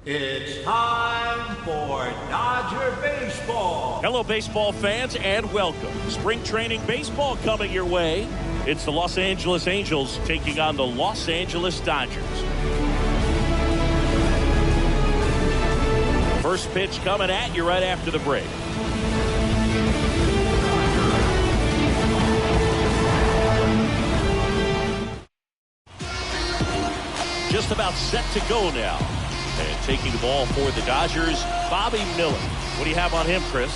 It's time for Dodger Baseball. Hello, baseball fans, and welcome. Spring training baseball coming your way. It's the Los Angeles Angels taking on the Los Angeles Dodgers. First pitch coming at you right after the break. Just about set to go now. And taking the ball for the Dodgers, Bobby Miller. What do you have on him, Chris?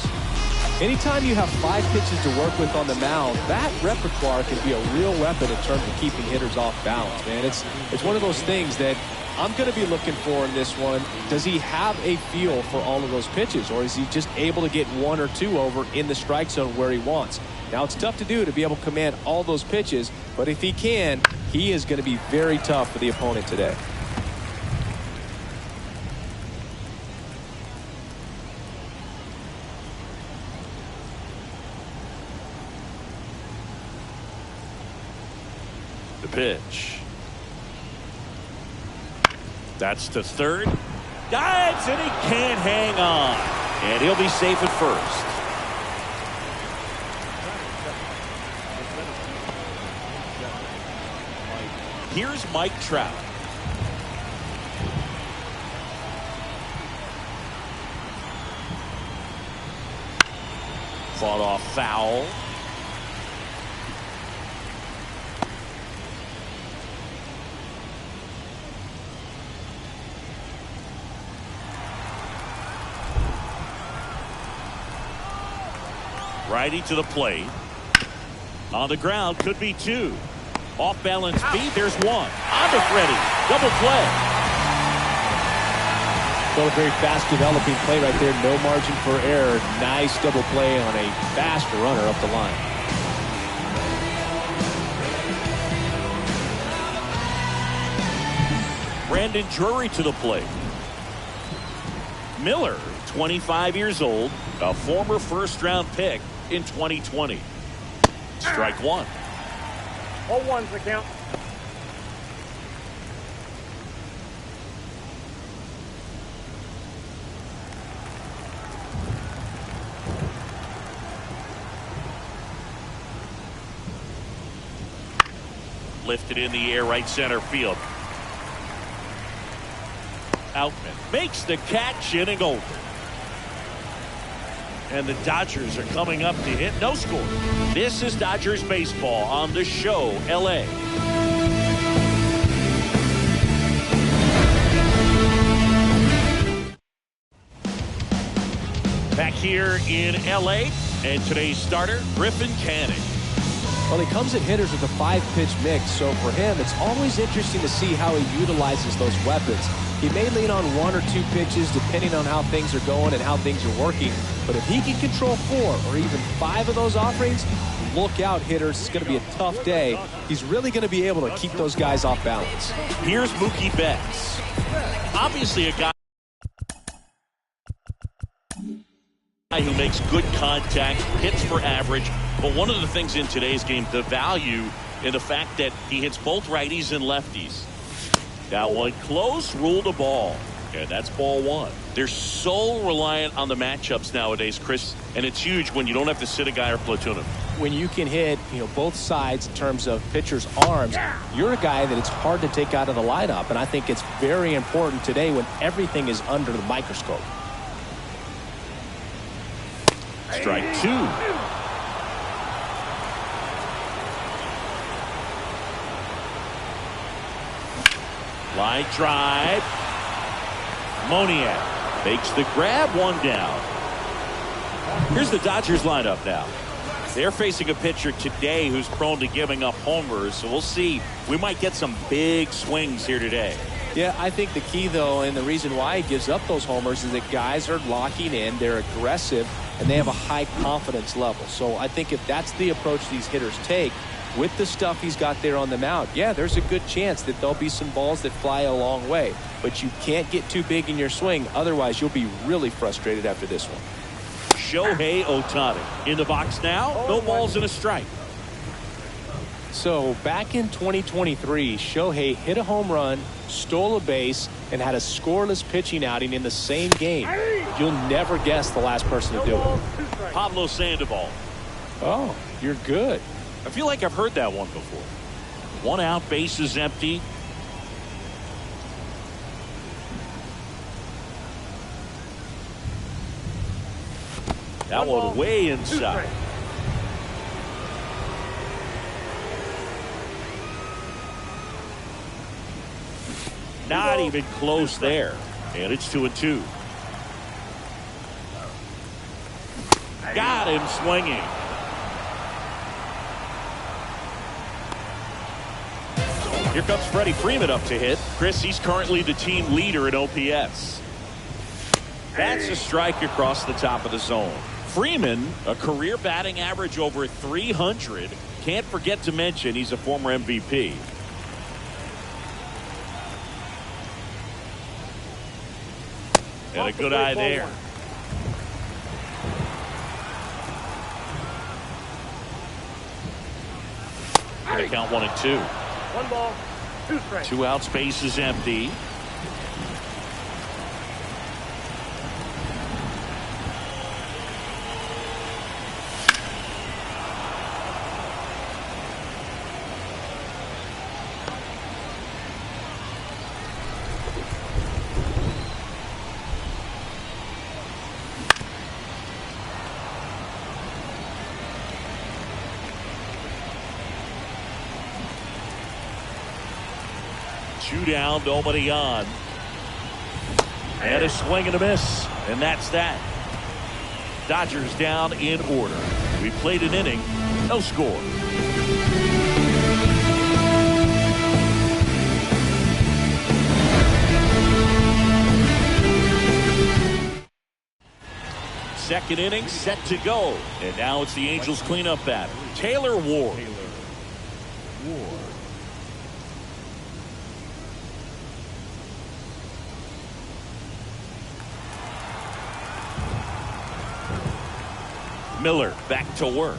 Anytime you have 5 pitches to work with on the mound, that repertoire can be a real weapon in terms of keeping hitters off balance, man. It's one of those things that I'm going to be looking for in this one. Does he have a feel for all of those pitches, or is he just able to get 1 or 2 over in the strike zone where he wants? Now, it's tough to do to be able to command all those pitches, but if he can, he is going to be very tough for the opponent today. The pitch. That's to third. Dives, and he can't hang on. And he'll be safe at first. Here's Mike Trout. Fought off foul. Righty to the plate. On the ground, could be 2. Off balance beat, there's 1. On to Freddie. Double play. Well, a very fast developing play right there. No margin for error. Nice double play on a fast runner up the line. Brandon Drury to the plate. Miller, 25 years old, a former first-round pick in 2020. Strike 1. 0-1's the count. Lifted in the air, right center field. Outman makes the catch, inning over. And the Dodgers are coming up to hit. No score. This is Dodgers baseball on the show, LA. Back here in LA, and today's starter, Griffin Canning. Well, he comes at hitters with a 5-pitch mix, so for him, it's always interesting to see how he utilizes those weapons. He may lean on 1 or 2 pitches depending on how things are going and how things are working, but if he can control 4 or even 5 of those offerings, look out, hitters. It's going to be a tough day. He's really going to be able to keep those guys off balance. Here's Mookie Betts. Obviously a guy who makes good contact, hits for average, but one of the things in today's game, the value in the fact that he hits both righties and lefties. That one close, ruled a ball. Yeah, that's ball 1. They're so reliant on the matchups nowadays, Chris, and it's huge when you don't have to sit a guy or platoon him. When you can hit, both sides in terms of pitchers' arms, you're a guy that it's hard to take out of the lineup, and I think it's very important today when everything is under the microscope. Strike 2. Line drive. Moniak makes the grab, 1 down. Here's the Dodgers lineup now. They're facing a pitcher today who's prone to giving up homers, so we'll see. We might get some big swings here today. Yeah, I think the key, though, and the reason why he gives up those homers is that guys are locking in, they're aggressive, and they have a high confidence level. So I think if that's the approach these hitters take, with the stuff he's got there on the mound, yeah, there's a good chance that there'll be some balls that fly a long way. But you can't get too big in your swing, otherwise you'll be really frustrated after this one. Shohei Ohtani in the box now. No balls and a strike. So back in 2023, Shohei hit a home run, stole a base, and had a scoreless pitching outing in the same game. You'll never guess the last person to do it. Pablo Sandoval. Oh, you're good. I feel like I've heard that one before. 1 out, base is empty. That one way inside. Not even close there. And it's 2-2. Got him swinging. Here comes Freddie Freeman up to hit. Chris, he's currently the team leader in OPS. That's a strike across the top of the zone. Freeman, a career batting average over 300. Can't forget to mention he's a former MVP. And a good eye there. Gonna count 1-2. 1 ball, 2 strikes. 2 outs, base is empty. Two down, nobody on. And a swing and a miss. And that's that. Dodgers down in order. We played an inning, no score. Second inning set to go. And now it's the Angels cleanup batter, Taylor Ward. Miller back to work.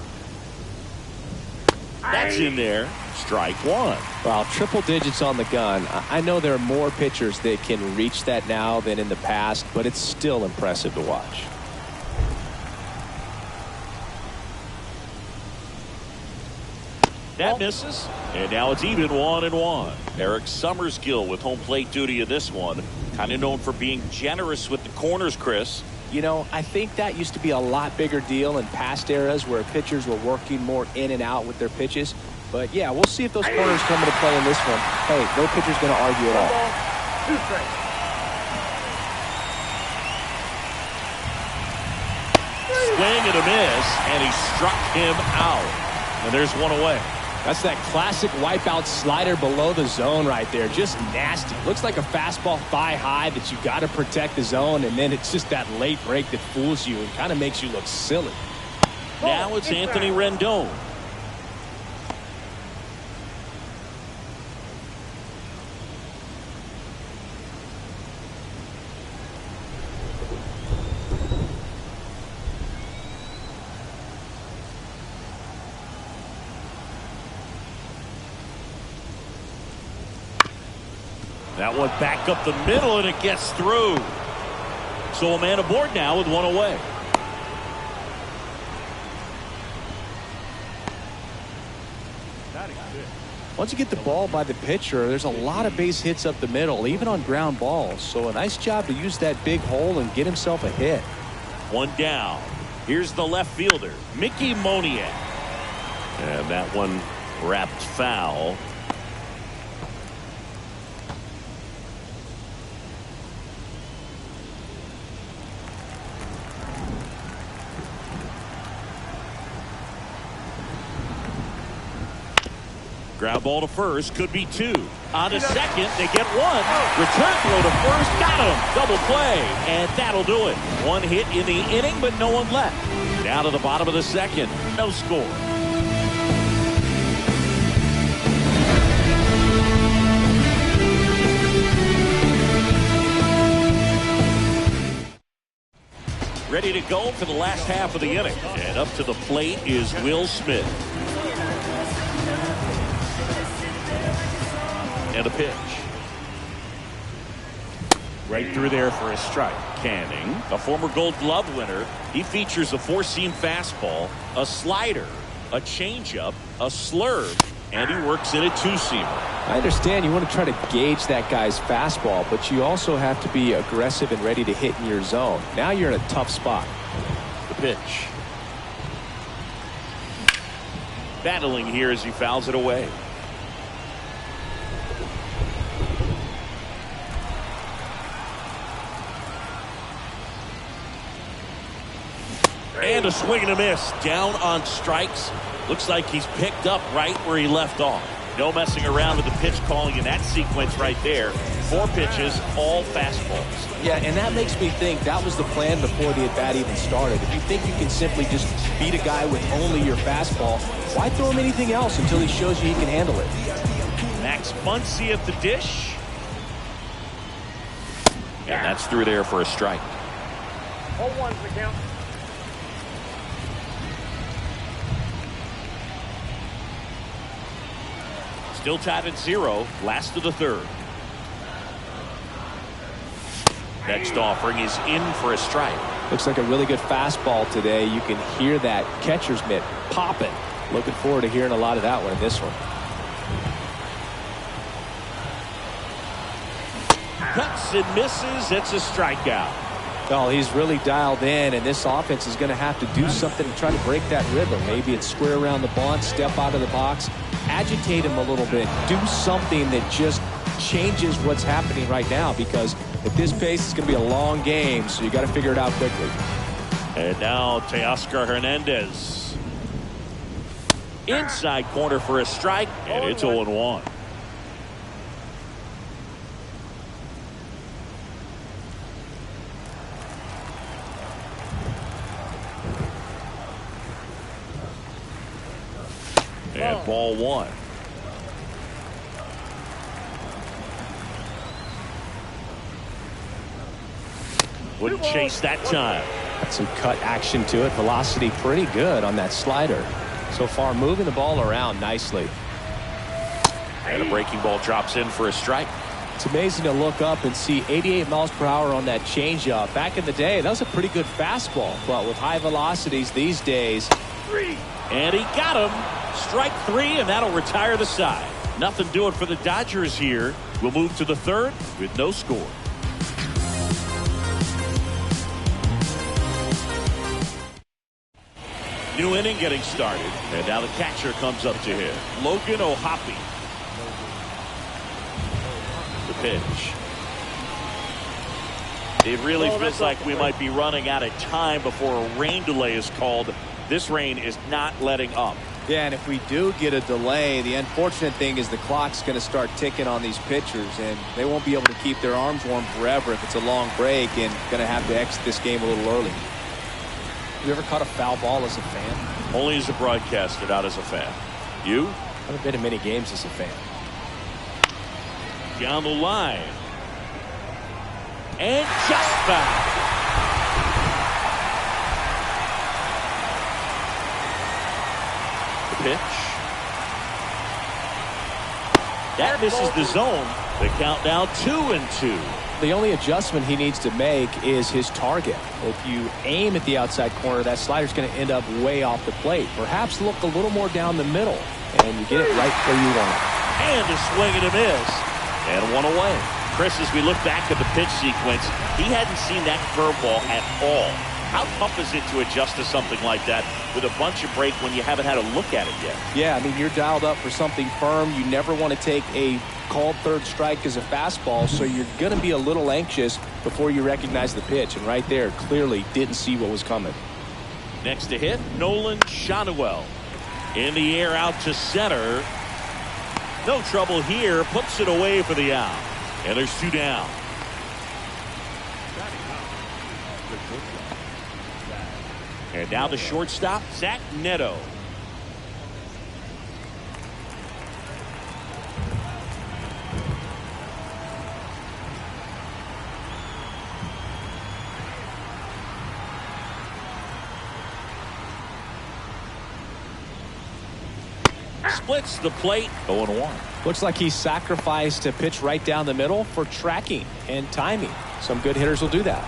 That's in there. Strike 1. Well, triple digits on the gun. I know there are more pitchers that can reach that now than in the past, but it's still impressive to watch. That misses. And now it's even 1-1. Eric Summerskill with home plate duty in this one. Kind of known for being generous with the corners, Chris. You know, I think that used to be a lot bigger deal in past eras where pitchers were working more in and out with their pitches. But yeah, we'll see if those corners come into play in this one. Hey, no pitcher's going to argue at all. 1 ball, 2 strikes. Swing and a miss, and he struck him out. And there's one away. That's that classic wipeout slider below the zone right there. Just nasty. Looks like a fastball thigh high that you got to protect the zone, and then it's just that late break that fools you and kind of makes you look silly. Now it's Anthony Rendon. That one back up the middle, and it gets through. So a man aboard now with one away. Once you get the ball by the pitcher, there's a lot of base hits up the middle, even on ground balls. So a nice job to use that big hole and get himself a hit. One down. Here's the left fielder, Mickey Moniak. And that one wrapped foul. Ground ball to first, could be 2. On to second, they get 1. Return throw to first, got him. Double play, and that'll do it. 1 hit in the inning, but no one left. Down to the bottom of the second, no score. Ready to go for the last half of the inning. And up to the plate is Will Smith. And a pitch. Right through there for a strike. Canning, a former Gold Glove winner. He features a four-seam fastball, a slider, a changeup, a slurve, and he works in a two-seamer. I understand you want to try to gauge that guy's fastball, but you also have to be aggressive and ready to hit in your zone. Now you're in a tough spot. The pitch. Battling here as he fouls it away. And a swing and a miss. Down on strikes. Looks like he's picked up right where he left off. No messing around with the pitch calling in that sequence right there. 4 pitches, all fastballs. Yeah, and that makes me think that was the plan before the at-bat even started. If you think you can simply just beat a guy with only your fastball, why throw him anything else until he shows you he can handle it? Max Muncy at the dish. And that's through there for a strike. 0-1's the count. Still tied at 0. Last of the third. Next offering is in for a strike. Looks like a really good fastball today. You can hear that catcher's mitt popping. Looking forward to hearing a lot of that one in this one. Cuts and misses. It's a strikeout. Well, he's really dialed in, and this offense is going to have to do something to try to break that rhythm. Maybe it's square around the bunt, step out of the box, agitate him a little bit, do something that just changes what's happening right now, because at this pace it's going to be a long game, so you got to figure it out quickly. And now Teoscar Hernandez. Inside corner for a strike, and it's 0-1. And ball 1. Wouldn't chase that time. Got some cut action to it. Velocity pretty good on that slider. So far moving the ball around nicely. And a breaking ball drops in for a strike. It's amazing to look up and see 88 miles per hour on that changeup. Back in the day, that was a pretty good fastball. But with high velocities these days. And he got him. Strike 3, and that'll retire the side. Nothing doing for the Dodgers here. We'll move to the third with no score. New inning getting started, and now the catcher comes up to him. Logan O'Hoppe. The pitch. It really feels like we might be running out of time before a rain delay is called. This rain is not letting up. Yeah, and if we do get a delay, the unfortunate thing is the clock's going to start ticking on these pitchers, and they won't be able to keep their arms warm forever if it's a long break, and going to have to exit this game a little early. Have you ever caught a foul ball as a fan? Only as a broadcaster, not as a fan. You? I haven't been in many games as a fan. Down the line. And just foul. The pitch. That misses the zone. The count now 2-2. The only adjustment he needs to make is his target. If you aim at the outside corner, that slider's going to end up way off the plate. Perhaps look a little more down the middle, and you get it right where you want it. And a swing and a miss. And one away. Chris, as we look back at the pitch sequence, he hadn't seen that curveball at all. How tough is it to adjust to something like that with a bunch of break when you haven't had a look at it yet? Yeah, I mean, you're dialed up for something firm. You never want to take a called third strike as a fastball, so you're going to be a little anxious before you recognize the pitch. And right there, clearly didn't see what was coming. Next to hit, Nolan Shanuel. In the air out to center. No trouble here. Puts it away for the out. And there's 2 down. And now the shortstop, Zach Neto. Splits the plate, 0-1. Looks like he sacrificed a pitch right down the middle for tracking and timing. Some good hitters will do that.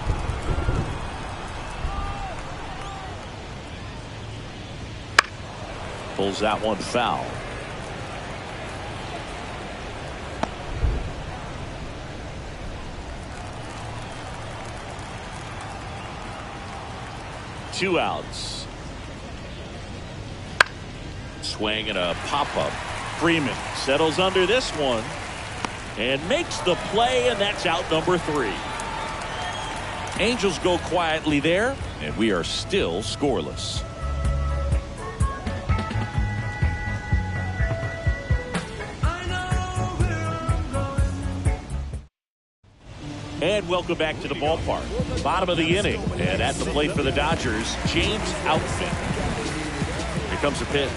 Pulls that one foul. Two outs. Swing and a pop-up. Freeman settles under this one and makes the play, and that's out number 3. Angels go quietly there, and we are still scoreless. And welcome back to the ballpark. Bottom of the inning, and at the plate for the Dodgers, James Outfit. Here comes a pitch.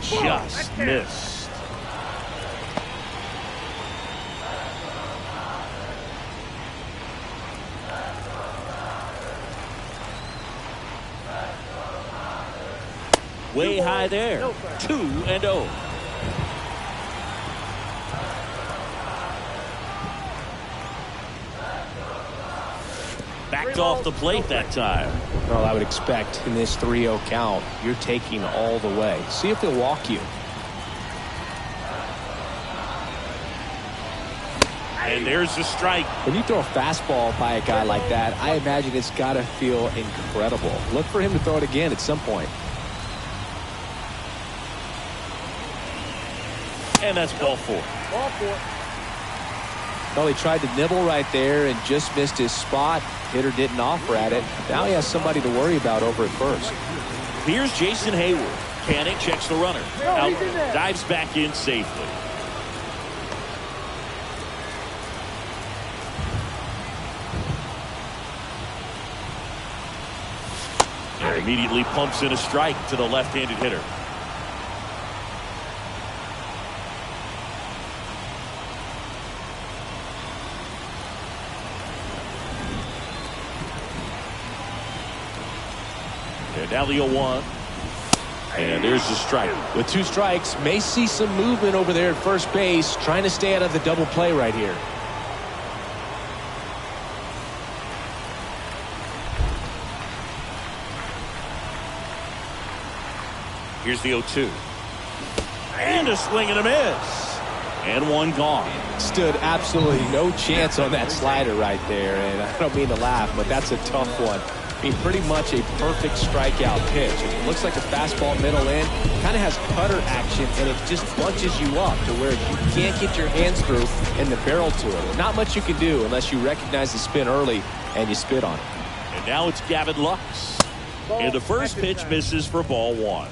Just missed. Way high there. 2-0. Backed off the plate that time. Well, I would expect in this 3-0 count, you're taking all the way. See if they'll walk you. And there's the strike. When you throw a fastball by a guy like that, I imagine it's got to feel incredible. Look for him to throw it again at some point. And that's ball 4. Ball 4. Well, he tried to nibble right there and just missed his spot. Hitter didn't offer at it. Now he has somebody to worry about over at first. Here's Jason Hayward. Canning checks the runner. Out, dives back in safely. And immediately pumps in a strike to the left-handed hitter. And now the 0-1. And there's the strike. With 2 strikes, may see some movement over there at first base, trying to stay out of the double play right here. Here's the 0-2. And a swing and a miss. And one gone. Stood absolutely no chance on that slider right there. And I don't mean to laugh, but that's a tough one. I mean, pretty much a perfect strikeout pitch. It looks like a fastball middle in. Kind of has cutter action, and it just bunches you up to where you can't get your hands through and the barrel to it. Not much you can do unless you recognize the spin early and you spit on it. And now it's Gavin Lux. And the first pitch misses for ball 1.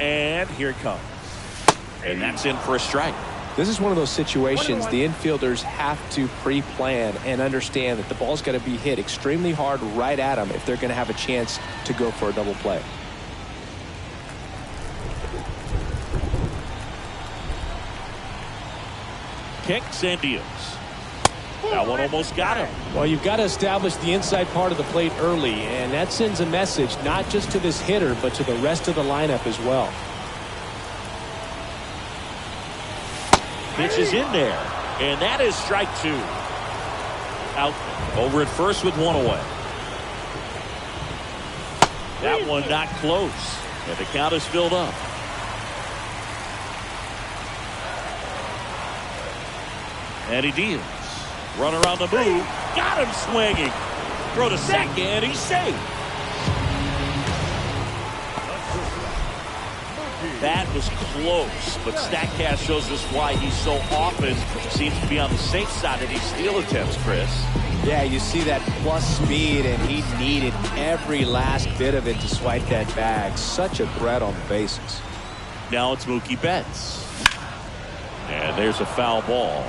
And here it comes. And that's in for a strike. This is one of those situations the infielders have to pre-plan and understand that the ball's got to be hit extremely hard right at them if they're going to have a chance to go for a double play. Kicks and deals. That one almost got him. Well, you've got to establish the inside part of the plate early, and that sends a message not just to this hitter, but to the rest of the lineup as well. Pitch is in there, and that is strike 2. Out over at first with 1 away. That one not close, and the count is filled up. And he deals. Run around the move. Got him swinging. Throw to second, and he's safe. That was close, but StatCast shows us why he so often seems to be on the safe side of these steal attempts, Chris. Yeah, you see that plus speed, and he needed every last bit of it to swipe that bag. Such a threat on the bases. Now it's Mookie Betts. And there's a foul ball.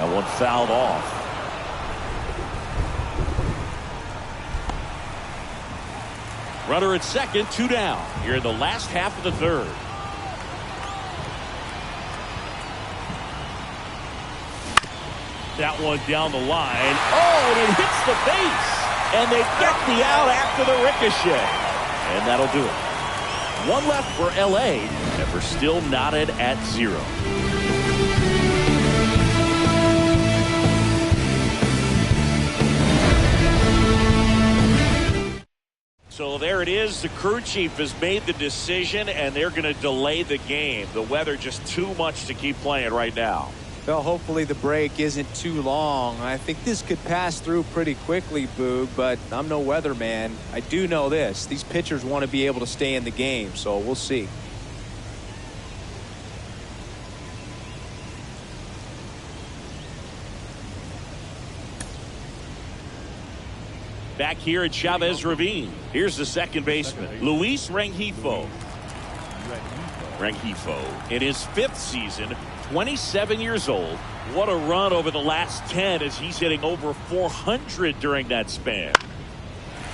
That one fouled off. Runner at second, 2 down. Here in the last half of the third. That one down the line. Oh, and it hits the base. And they get the out after the ricochet. And that'll do it. One left for LA, and we're still knotted at 0. So there it is. The crew chief has made the decision, and they're going to delay the game. The weather just too much to keep playing right now. Well, hopefully the break isn't too long. I think this could pass through pretty quickly, Boog, but I'm no weatherman. I do know this. These pitchers want to be able to stay in the game, so we'll see. Back here at Chavez Ravine, here's the second baseman, Luis Rengifo. Rengifo, in his 5th season, 27 years old. What a run over the last 10 as he's hitting over 400 during that span.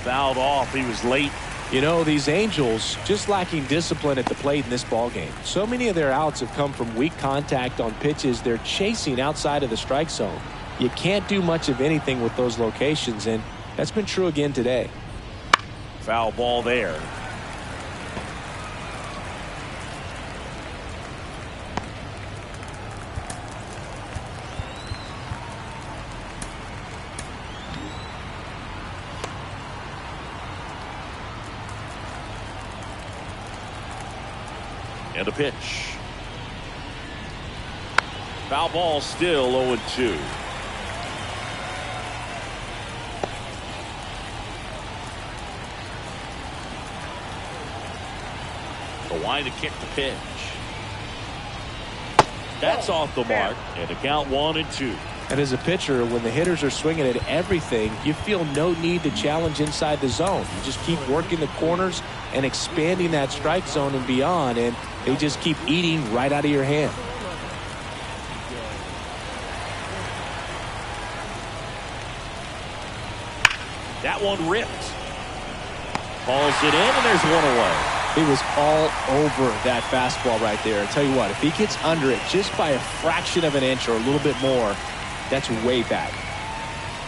Fouled off. He was late. You know, these Angels just lacking discipline at the plate in this ballgame. So many of their outs have come from weak contact on pitches they're chasing outside of the strike zone. You can't do much of anything with those locations, and that's been true again today. Foul ball there. And a pitch. Foul ball, still 0-2. Kawhi to kick the pitch. That's off the mark, and the count 1-2. And as a pitcher, when the hitters are swinging at everything, you feel no need to challenge inside the zone. You just keep working the corners and expanding that strike zone and beyond, and they just keep eating right out of your hand. That one ripped. Balls it in, and there's one away. He was all over that fastball right there. I tell you what, if he gets under it just by a fraction of an inch or a little bit more, that's way back.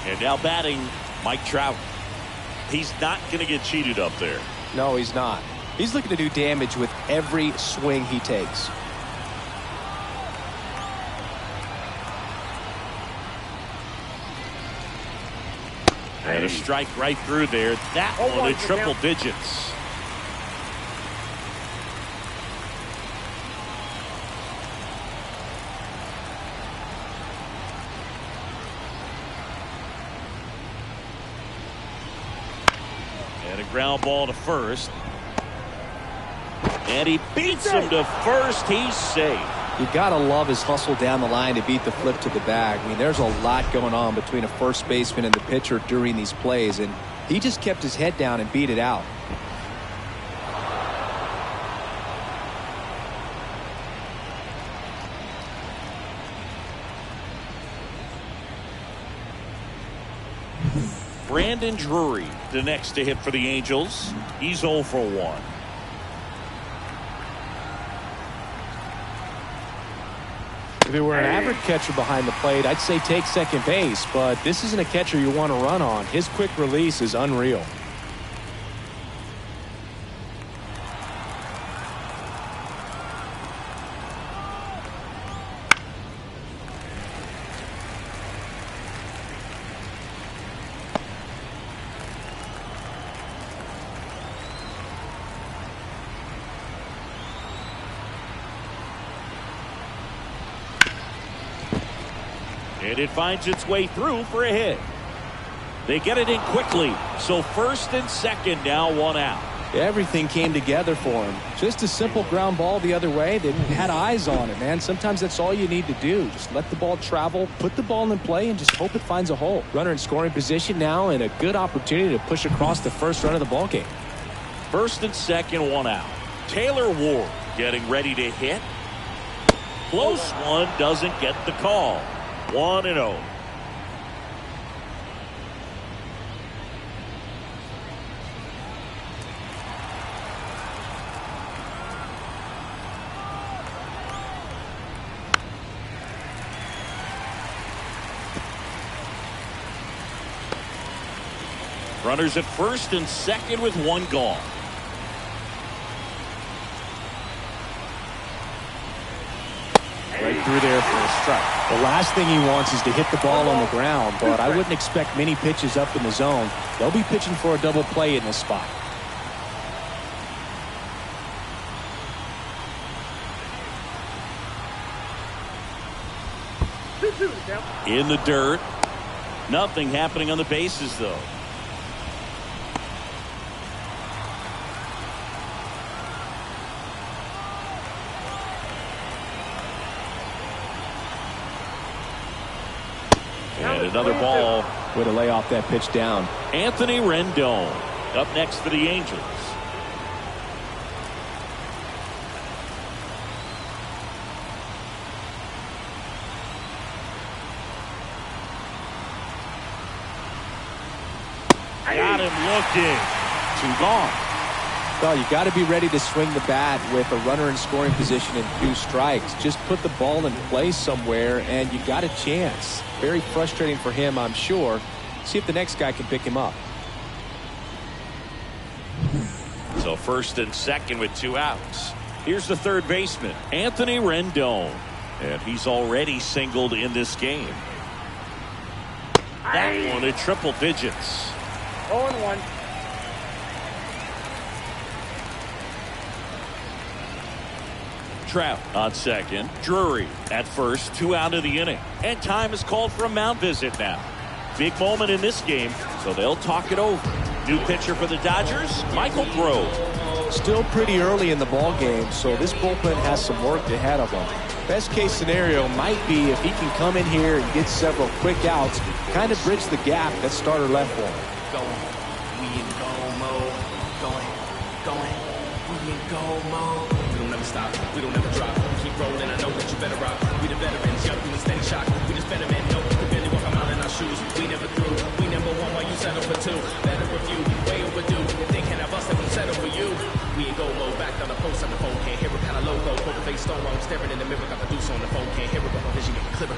And now batting, Mike Trout. He's not going to get cheated up there. No, he's not. He's looking to do damage with every swing he takes. And a strike right through there. That one to triple digits. And a ground ball to first. And he beats him to first. He's safe. You got to love his hustle down the line to beat the flip to the bag. I mean, there's a lot going on between a first baseman and the pitcher during these plays, and he just kept his head down and beat it out. Brandon Drury, the next to hit for the Angels. He's 0 for 1. If it were an average catcher behind the plate, I'd say take second base, but this isn't a catcher you want to run on. His quick release is unreal. And it finds its way through for a hit. They get it in quickly. So first and second, now 1 out. Everything came together for him. Just a simple ground ball the other way. They had eyes on it, man. Sometimes that's all you need to do. Just let the ball travel, put the ball in play, and just hope it finds a hole. Runner in scoring position now, and a good opportunity to push across the first run of the ball game. First and second, 1 out. Taylor Ward getting ready to hit. Close one, doesn't get the call. 1-0. Runners at first and second with one gone. Right through there for a strike. The last thing he wants is to hit the ball on the ground, but I wouldn't expect many pitches up in the zone. They'll be pitching for a double play in this spot. In the dirt. Nothing happening on the bases, though. And another ball. Way to lay off that pitch down. Anthony Rendon up next for the Angels. Got him looking. Two gone. Well, you got to be ready to swing the bat with a runner in scoring position and 2 strikes. Just put the ball in place somewhere and you got a chance. Very frustrating for him, I'm sure. See if the next guy can pick him up. So first and second with 2 outs. Here's the third baseman, Anthony Rendon. And he's already singled in this game. That one at triple digits. 0-1. Trout on second. Drury at first. 2 out of the inning. And time is called for a mound visit now. Big moment in this game, so they'll talk it over. New pitcher for the Dodgers, Michael Grove. Still pretty early in the ball game, so this bullpen has some work ahead of him. Best case scenario might be if he can come in here and get several quick outs, kind of bridge the gap that starter left for him. Going, we in go mode. Going, we in go mode. We don't never stop, we don't never drop. Keep rolling, I know that you better rock. We the veterans, young doing steady shock. We just better men, know we barely walk out in our shoes. We never through, we number one while you settle for 2. Better review, way overdue. They can't have us, they won't settle for you. We in go mode, back on the post on the phone, can't hear it, kind of logo. Poker face stone while I'm staring in the mirror, got the deuce on the phone, can't hear it, but my vision getting clearer.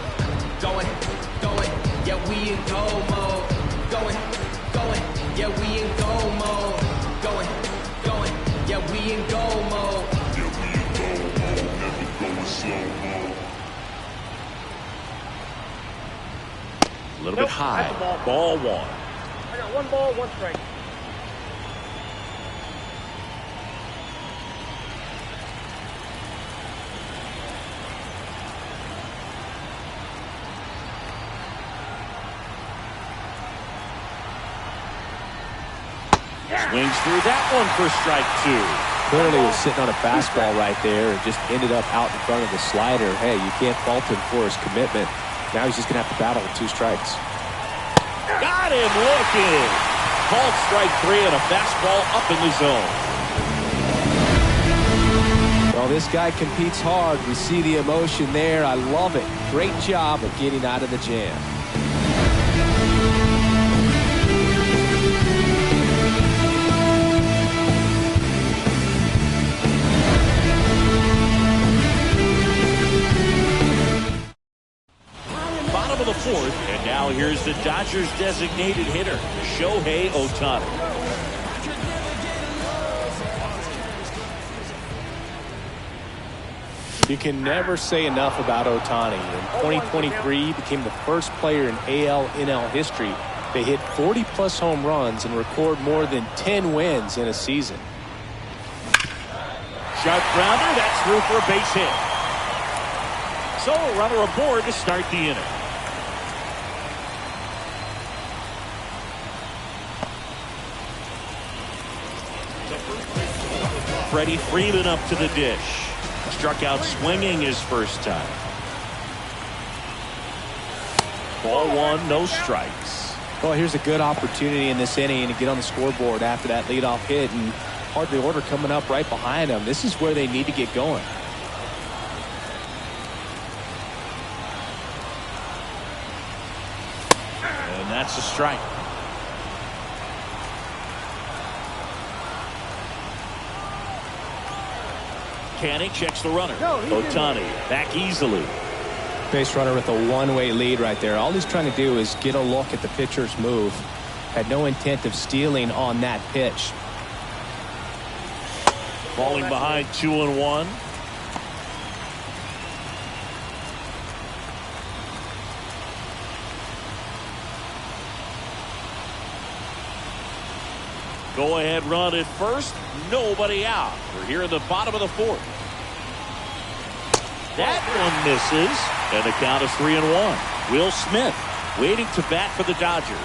Going, yeah, we in go mode. Going, yeah, we in go mode. Going, yeah, we in go mode. A little bit high. Ball 1. I got 1 ball, 1 strike. Swings through that one for strike 2. Clearly was sitting on a fastball right there and just ended up out in front of the slider. Hey, you can't fault him for his commitment. Now he's just going to have to battle with 2 strikes. Got him looking. Called strike 3 and a fastball up in the zone. Well, this guy competes hard. We see the emotion there. I love it. Great job of getting out of the jam. Bottom of the 4th, and now here's the Dodgers designated hitter, Shohei Ohtani. You can never say enough about Ohtani. In 2023, he became the first player in AL/NL history to hit 40-plus home runs and record more than 10 wins in a season. Sharp grounder, that's through for a base hit. So a runner aboard to start the inning. Freddie Freeman up to the dish. Struck out swinging his first time. Ball 1, no strikes. Well, here's a good opportunity in this inning to get on the scoreboard after that leadoff hit, and hardly order coming up right behind them. This is where they need to get going. That's a strike. Canning checks the runner. Ohtani back easily. Base runner with a one-way lead right there. All he's trying to do is get a look at the pitcher's move. Had no intent of stealing on that pitch. Falling behind 2-1. Go ahead run at first. Nobody out. We're here in the bottom of the fourth. That one misses. And the count is 3-1. Will Smith waiting to bat for the Dodgers.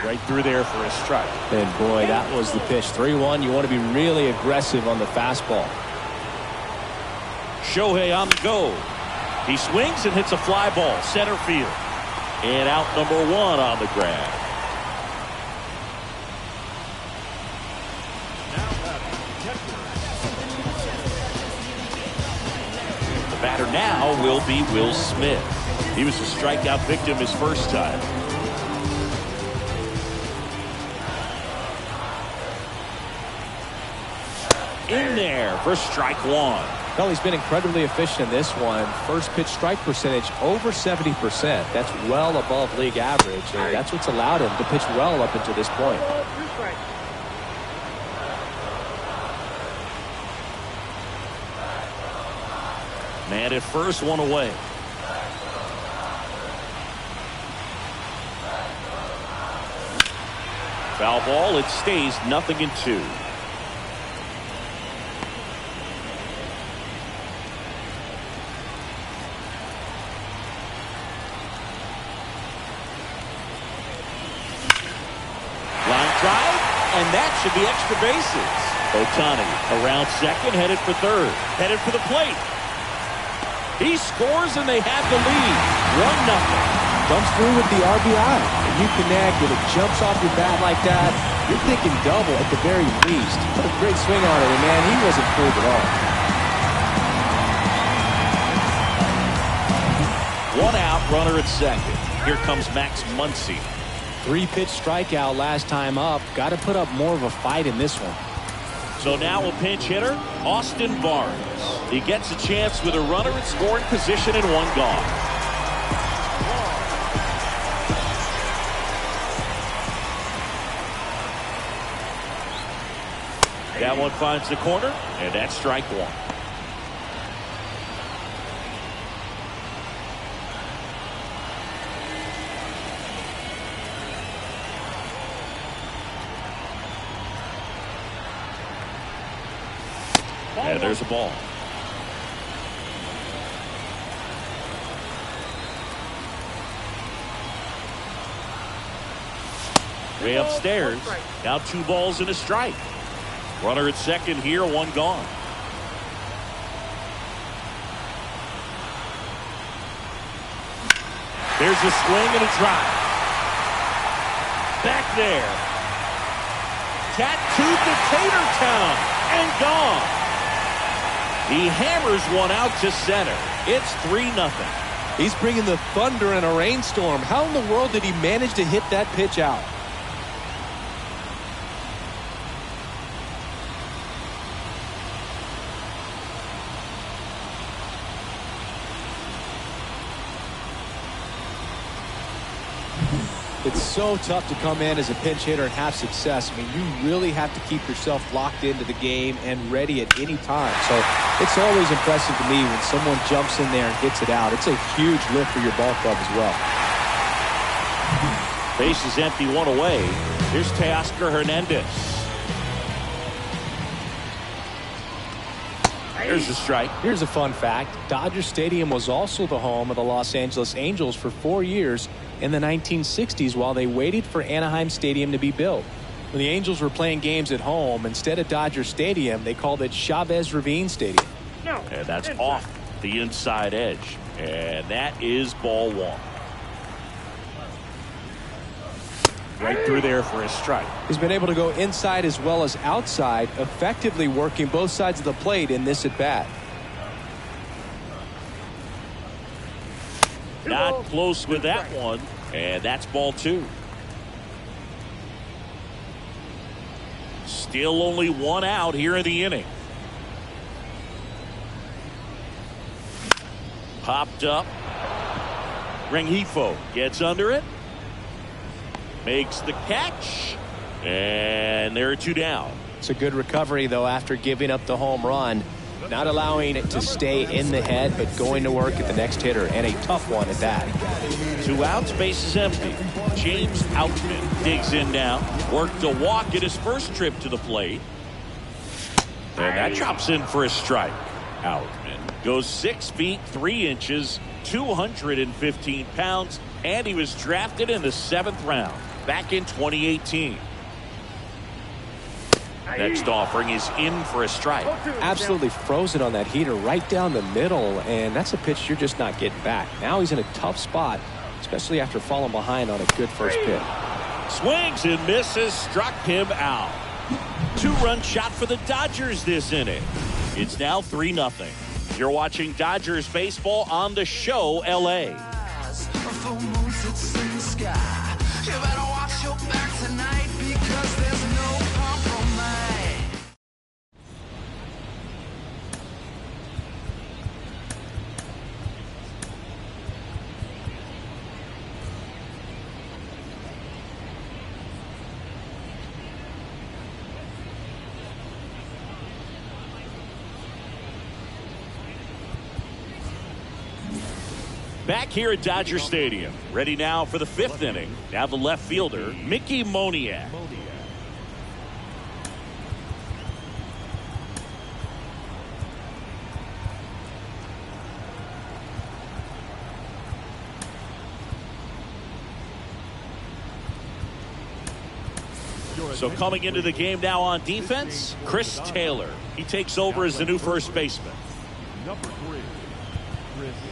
Right through there for a strike. And boy, that was the pitch. 3-1. You want to be really aggressive on the fastball. Shohei on the go. He swings and hits a fly ball center field. And out number 1 on the grab. The batter now will be Will Smith. He was a strikeout victim his first time. In there for strike 1. Well, he's been incredibly efficient in this one. First pitch strike percentage over 70%. That's well above league average, and that's what's allowed him to pitch well up until this point. Man at first, one away. Foul ball. It stays 0-2. And that should be extra bases. Ohtani around second, headed for third, headed for the plate. He scores and they have the lead. 1-0. Comes through with the RBI. And you connect and it jumps off your bat like that. You're thinking double at the very least. What a great swing on it, and man, he wasn't fooled at all. 1 out, runner at second. Here comes Max Muncy. 3-pitch strikeout last time up. Got to put up more of a fight in this one. So now a pinch hitter, Austin Barnes. He gets a chance with a runner in scoring position and 1 gone. That one finds the corner, and that's strike 1. And there's a ball. Way upstairs. Now 2 balls and a strike. Runner at second here, 1 gone. There's a swing and a drive. Back there. Tattooed to Tater Town and gone. He hammers one out to center. It's 3-0. He's bringing the thunder in a rainstorm. How in the world did he manage to hit that pitch out? It's so tough to come in as a pinch hitter and have success. I mean, you really have to keep yourself locked into the game and ready at any time. So it's always impressive to me when someone jumps in there and gets it out. It's a huge lift for your ball club as well. Base is empty, 1 away. Here's Teoscar Hernandez. Here's the strike. Here's a fun fact. Dodger Stadium was also the home of the Los Angeles Angels for 4 years in the 1960s while they waited for Anaheim Stadium to be built. When the Angels were playing games at home, instead of Dodger Stadium, they called it Chavez Ravine Stadium. And that's off the inside edge. And that is ball 1. Right through there for a strike. He's been able to go inside as well as outside, effectively working both sides of the plate in this at bat. close with that one, and that's ball 2. Still only 1 out here in the inning. Popped up. Rengifo gets under it. Makes the catch. And there are 2 down. It's a good recovery, though, after giving up the home run. Not allowing it to stay in the head, but going to work at the next hitter, and a tough one at that. 2 outs, base is empty. James Outman digs in now. Worked a walk at his first trip to the plate. And that drops in for a strike. Outman goes 6 feet 3 inches, 215 pounds, and he was drafted in the 7th round back in 2018. Next offering is in for a strike. Absolutely frozen on that heater right down the middle, and that's a pitch you're just not getting back. Now he's in a tough spot, especially after falling behind on a good first pitch. Swings and misses, struck him out. 2-run shot for the Dodgers this inning. It's now 3-0. You're watching Dodgers baseball on the show LA. Back here at Dodger Stadium, ready now for the 5th inning. Now the left fielder, Mickey Moniak. So coming into the game now on defense, Chris Taylor. He takes over as the new first baseman. Number 3, Chris Taylor.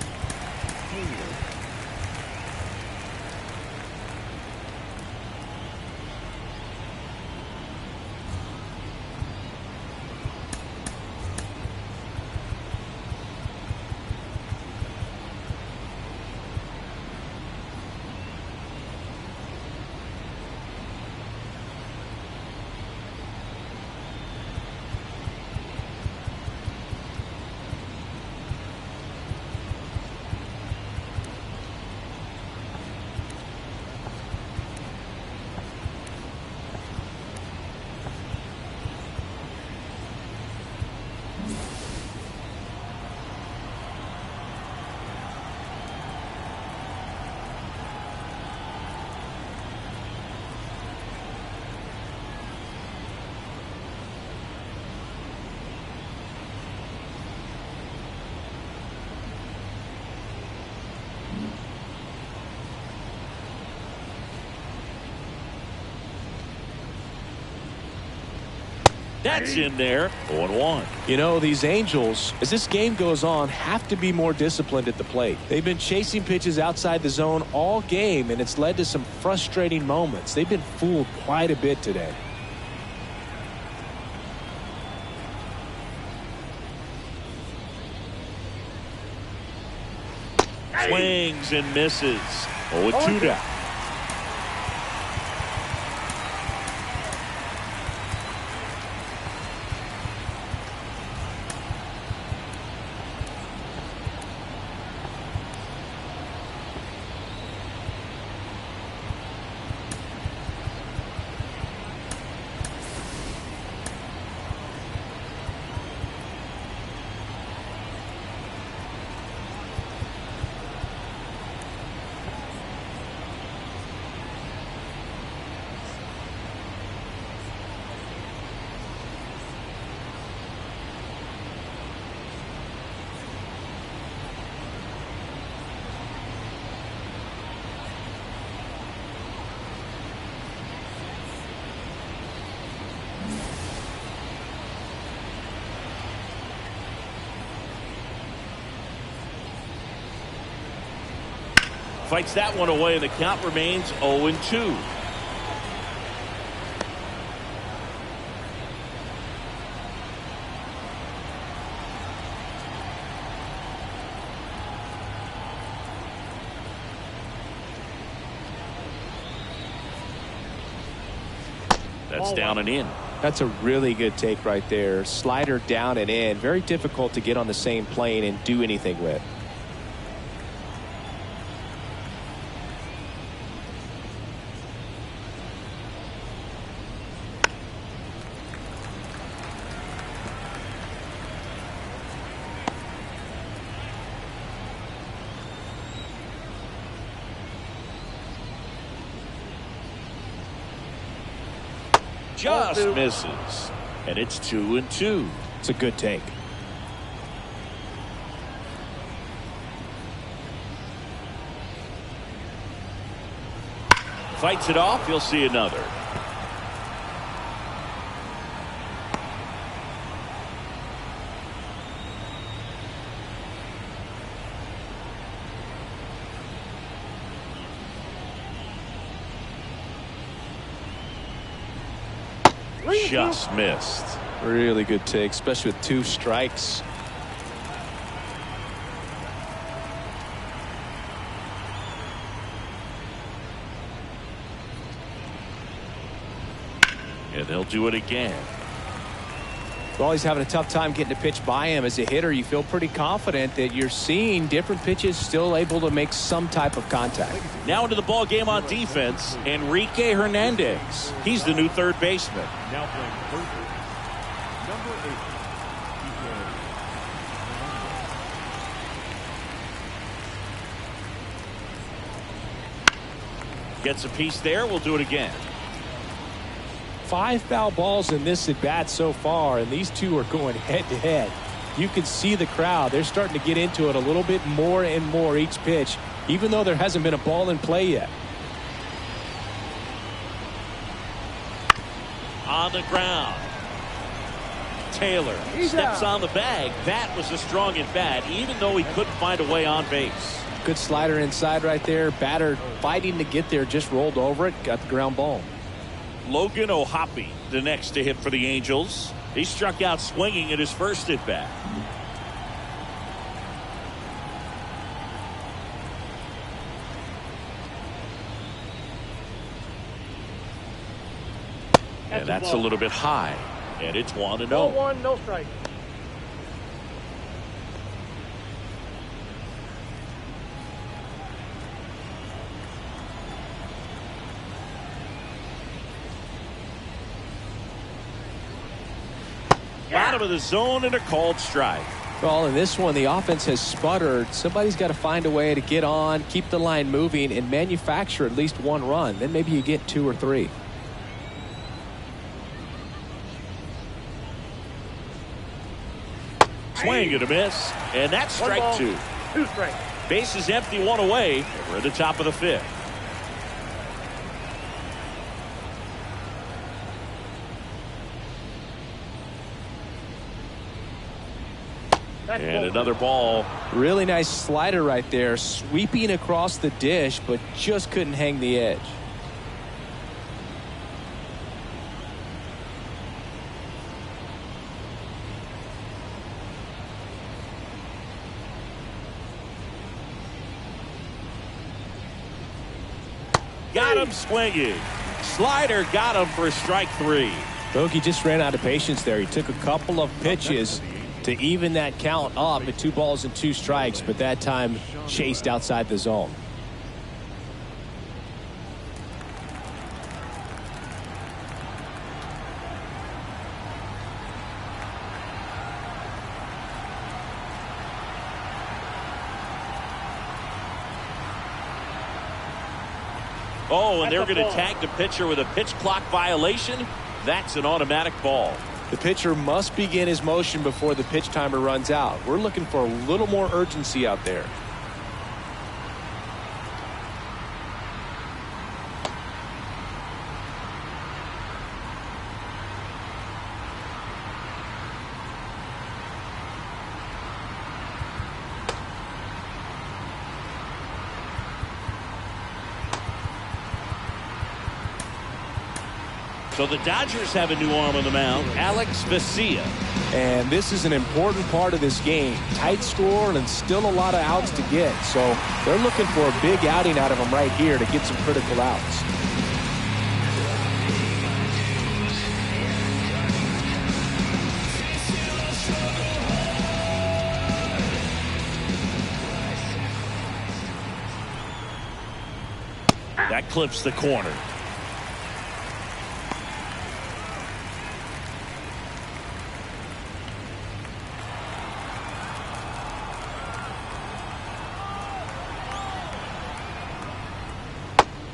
That's in there. 0-1. You know, these Angels, as this game goes on, have to be more disciplined at the plate. They've been chasing pitches outside the zone all game, and it's led to some frustrating moments. They've been fooled quite a bit today. Swings and misses. 0-2 down. Fights that one away, and the count remains 0-2. That's down and in. That's a really good take right there. Slider down and in. Very difficult to get on the same plane and do anything with. Just misses. And it's 2-2. It's a good take. Fights it off. You'll see another. Just missed. Really good take, especially with 2 strikes. And they'll do it again. Well, he's having a tough time getting a pitch by him. As a hitter, you feel pretty confident that you're seeing different pitches still able to make some type of contact. Now into the ball game on defense, Enrique Hernandez. He's the new third baseman. Now playing third base, number 8. Gets a piece there. We'll do it again. 5 foul balls in this at bat so far, and these two are going head to head. You can see the crowd. They're starting to get into it a little bit more and more each pitch, even though there hasn't been a ball in play yet. On the ground. Taylor steps on the bag. That was a strong at bat, even though he couldn't find a way on base. Good slider inside right there. Batter fighting to get there, just rolled over it, got the ground ball. Logan O'Hoppe, the next to hit for the Angels. He struck out swinging at his first at bat. And that's a little bit high. And it's 1-0. 1-1, no strike. Bottom of the zone and a called strike. Well, in this one, the offense has sputtered. Somebody's got to find a way to get on, keep the line moving, and manufacture at least 1 run. Then maybe you get 2 or 3. Swing and a miss. And that's strike 2. 2 strikes. Base is empty, 1 away. We're at the top of the 5th. And another ball. Really nice slider right there, sweeping across the dish, but just couldn't hang the edge. Got him swinging. Slider got him for strike 3. Bogey just ran out of patience there. He took a couple of pitches to even that count up at 2 balls and 2 strikes, but that time chased outside the zone. Oh, and they're going to tag the pitcher with a pitch clock violation. That's an automatic ball. The pitcher must begin his motion before the pitch timer runs out. We're looking for a little more urgency out there. So the Dodgers have a new arm on the mound, Alex Vesia. And this is an important part of this game. Tight score and still a lot of outs to get. So they're looking for a big outing out of him right here to get some critical outs. That clips the corner.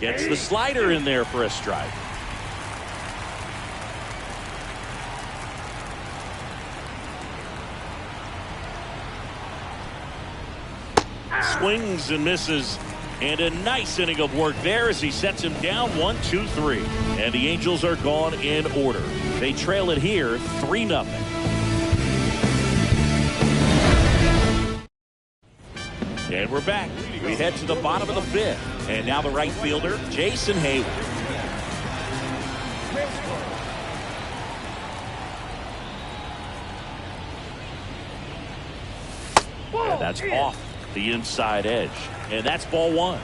Gets the slider in there for a strike. Swings and misses. And a nice inning of work there as he sets him down 1-2-3. And the Angels are gone in order. They trail it here 3-0. And we're back. We head to the bottom of the fifth. And now the right fielder, Jason Hayward. And that's off the inside edge. And that's ball one.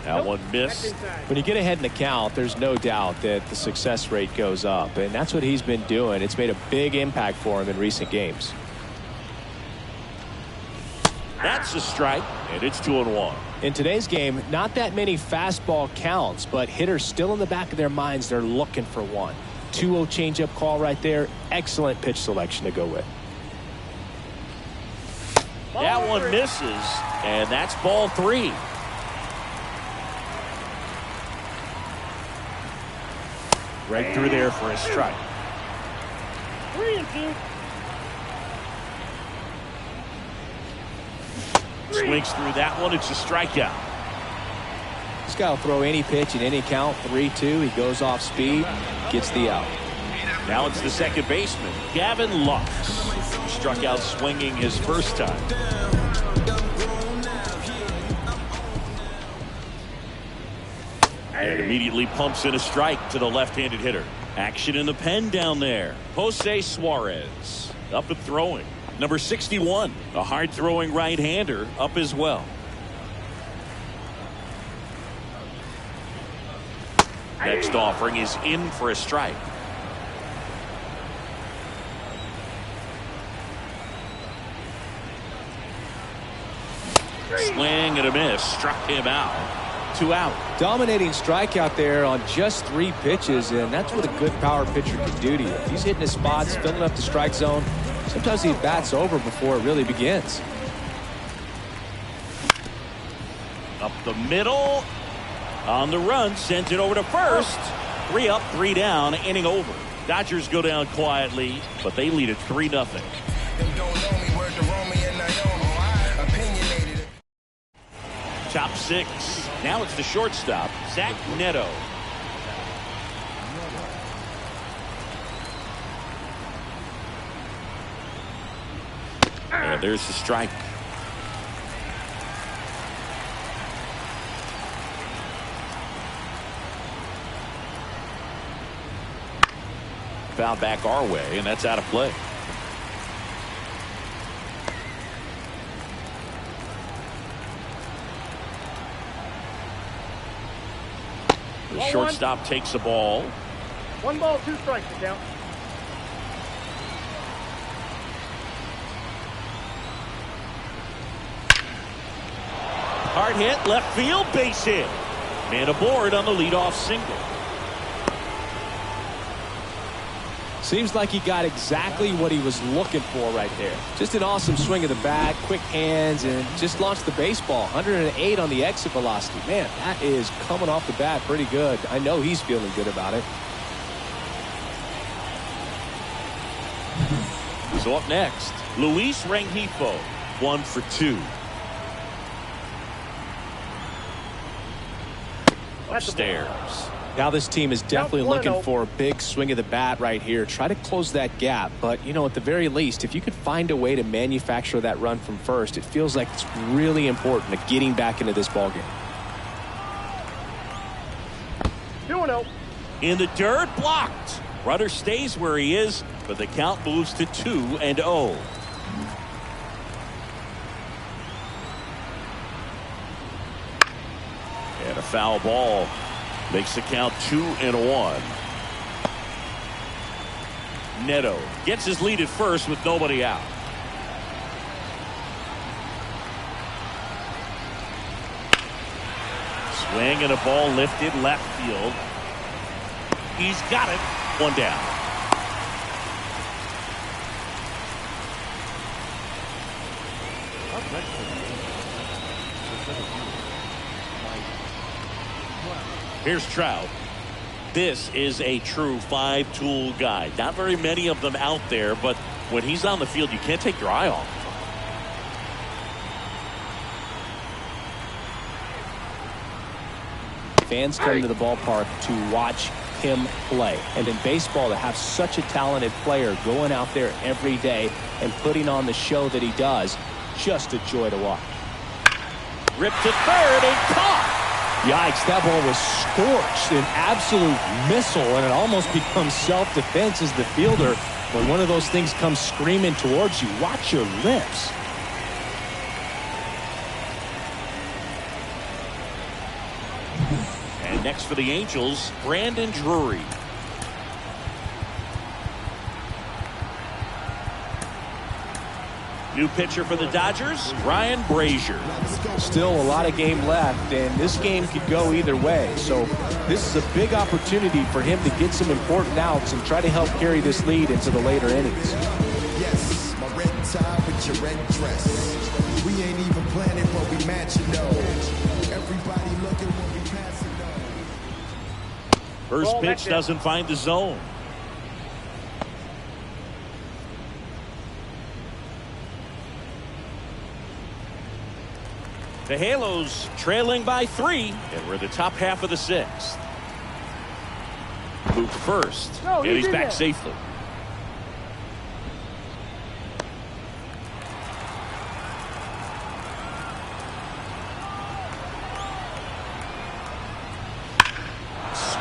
That one missed. When you get ahead in the count, there's no doubt that the success rate goes up, and that's what he's been doing. It's made a big impact for him in recent games. That's a strike, and it's 2-1. In today's game, not that many fastball counts, but hitters still in the back of their minds, they're looking for one. 2-0 changeup call right there. Excellent pitch selection to go with. That one misses, and that's ball three. Right through there for a strike. 3-2. Swings through that one. It's a strikeout. This guy will throw any pitch in any count. 3-2. He goes off speed, gets the out. Now it's the second baseman, Gavin Lux. Struck out swinging his first time. And immediately pumps in a strike to the left-handed hitter. Action in the pen down there. Jose Suarez up and throwing. Number 61, a hard-throwing right-hander, up as well. Next offering is in for a strike. Swing and a miss. Struck him out. 2 out. Dominating strikeout there on just 3 pitches, and that's what a good power pitcher can do to you. He's hitting his spots, filling up the strike zone. Sometimes he bats over before it really begins. Up the middle. On the run. Sends it over to first. 3 up, 3 down. Inning over. Dodgers go down quietly, but they lead at 3-0. Top 6. Now it's the shortstop, Zach Neto. And there's the strike. Foul back our way, and that's out of play. The shortstop takes the ball. 1 ball, 2 strikes to count. Hard hit, left field, base hit. Man aboard on the leadoff single. Seems like he got exactly what he was looking for right there. Just an awesome swing of the bat, quick hands, and just launched the baseball. 108 on the exit velocity. Man, that is coming off the bat pretty good. I know he's feeling good about it. So up next, Luis Rengifo, 1 for 2. Upstairs. Now this team is definitely looking for a big swing of the bat right here. Try to close that gap. But, you know, at the very least, if you could find a way to manufacture that run from first, it feels like it's really important to getting back into this ballgame. 2-0. In the dirt, blocked. Runner stays where he is, but the count moves to 2-0. And a foul ball makes the count 2-1. Neto gets his lead at first with nobody out. Swing and a ball lifted left field. He's got it. One down. Up next for the Here's Trout. This is a true 5-tool guy. Not very many of them out there, but when he's on the field, you can't take your eye off. Fans come to the ballpark to watch him play. And in baseball, to have such a talented player going out there every day and putting on the show that he does, just a joy to watch. Ripped to third and caught. Yikes, that ball was scorched, an absolute missile, and it almost becomes self-defense as the fielder. When one of those things comes screaming towards you, watch your lips. And next for the Angels, Brandon Drury. New pitcher for the Dodgers, Ryan Brazier. Still a lot of game left, and this game could go either way. So this is a big opportunity for him to get some important outs and try to help carry this lead into the later innings. Yes, my red tie with your red dress. We ain't even planning, but we matching though. Everybody looking when we passing though. First pitch doesn't find the zone. The Halos trailing by 3, and we're in the top half of the 6th. Moved to first, and he's back safely.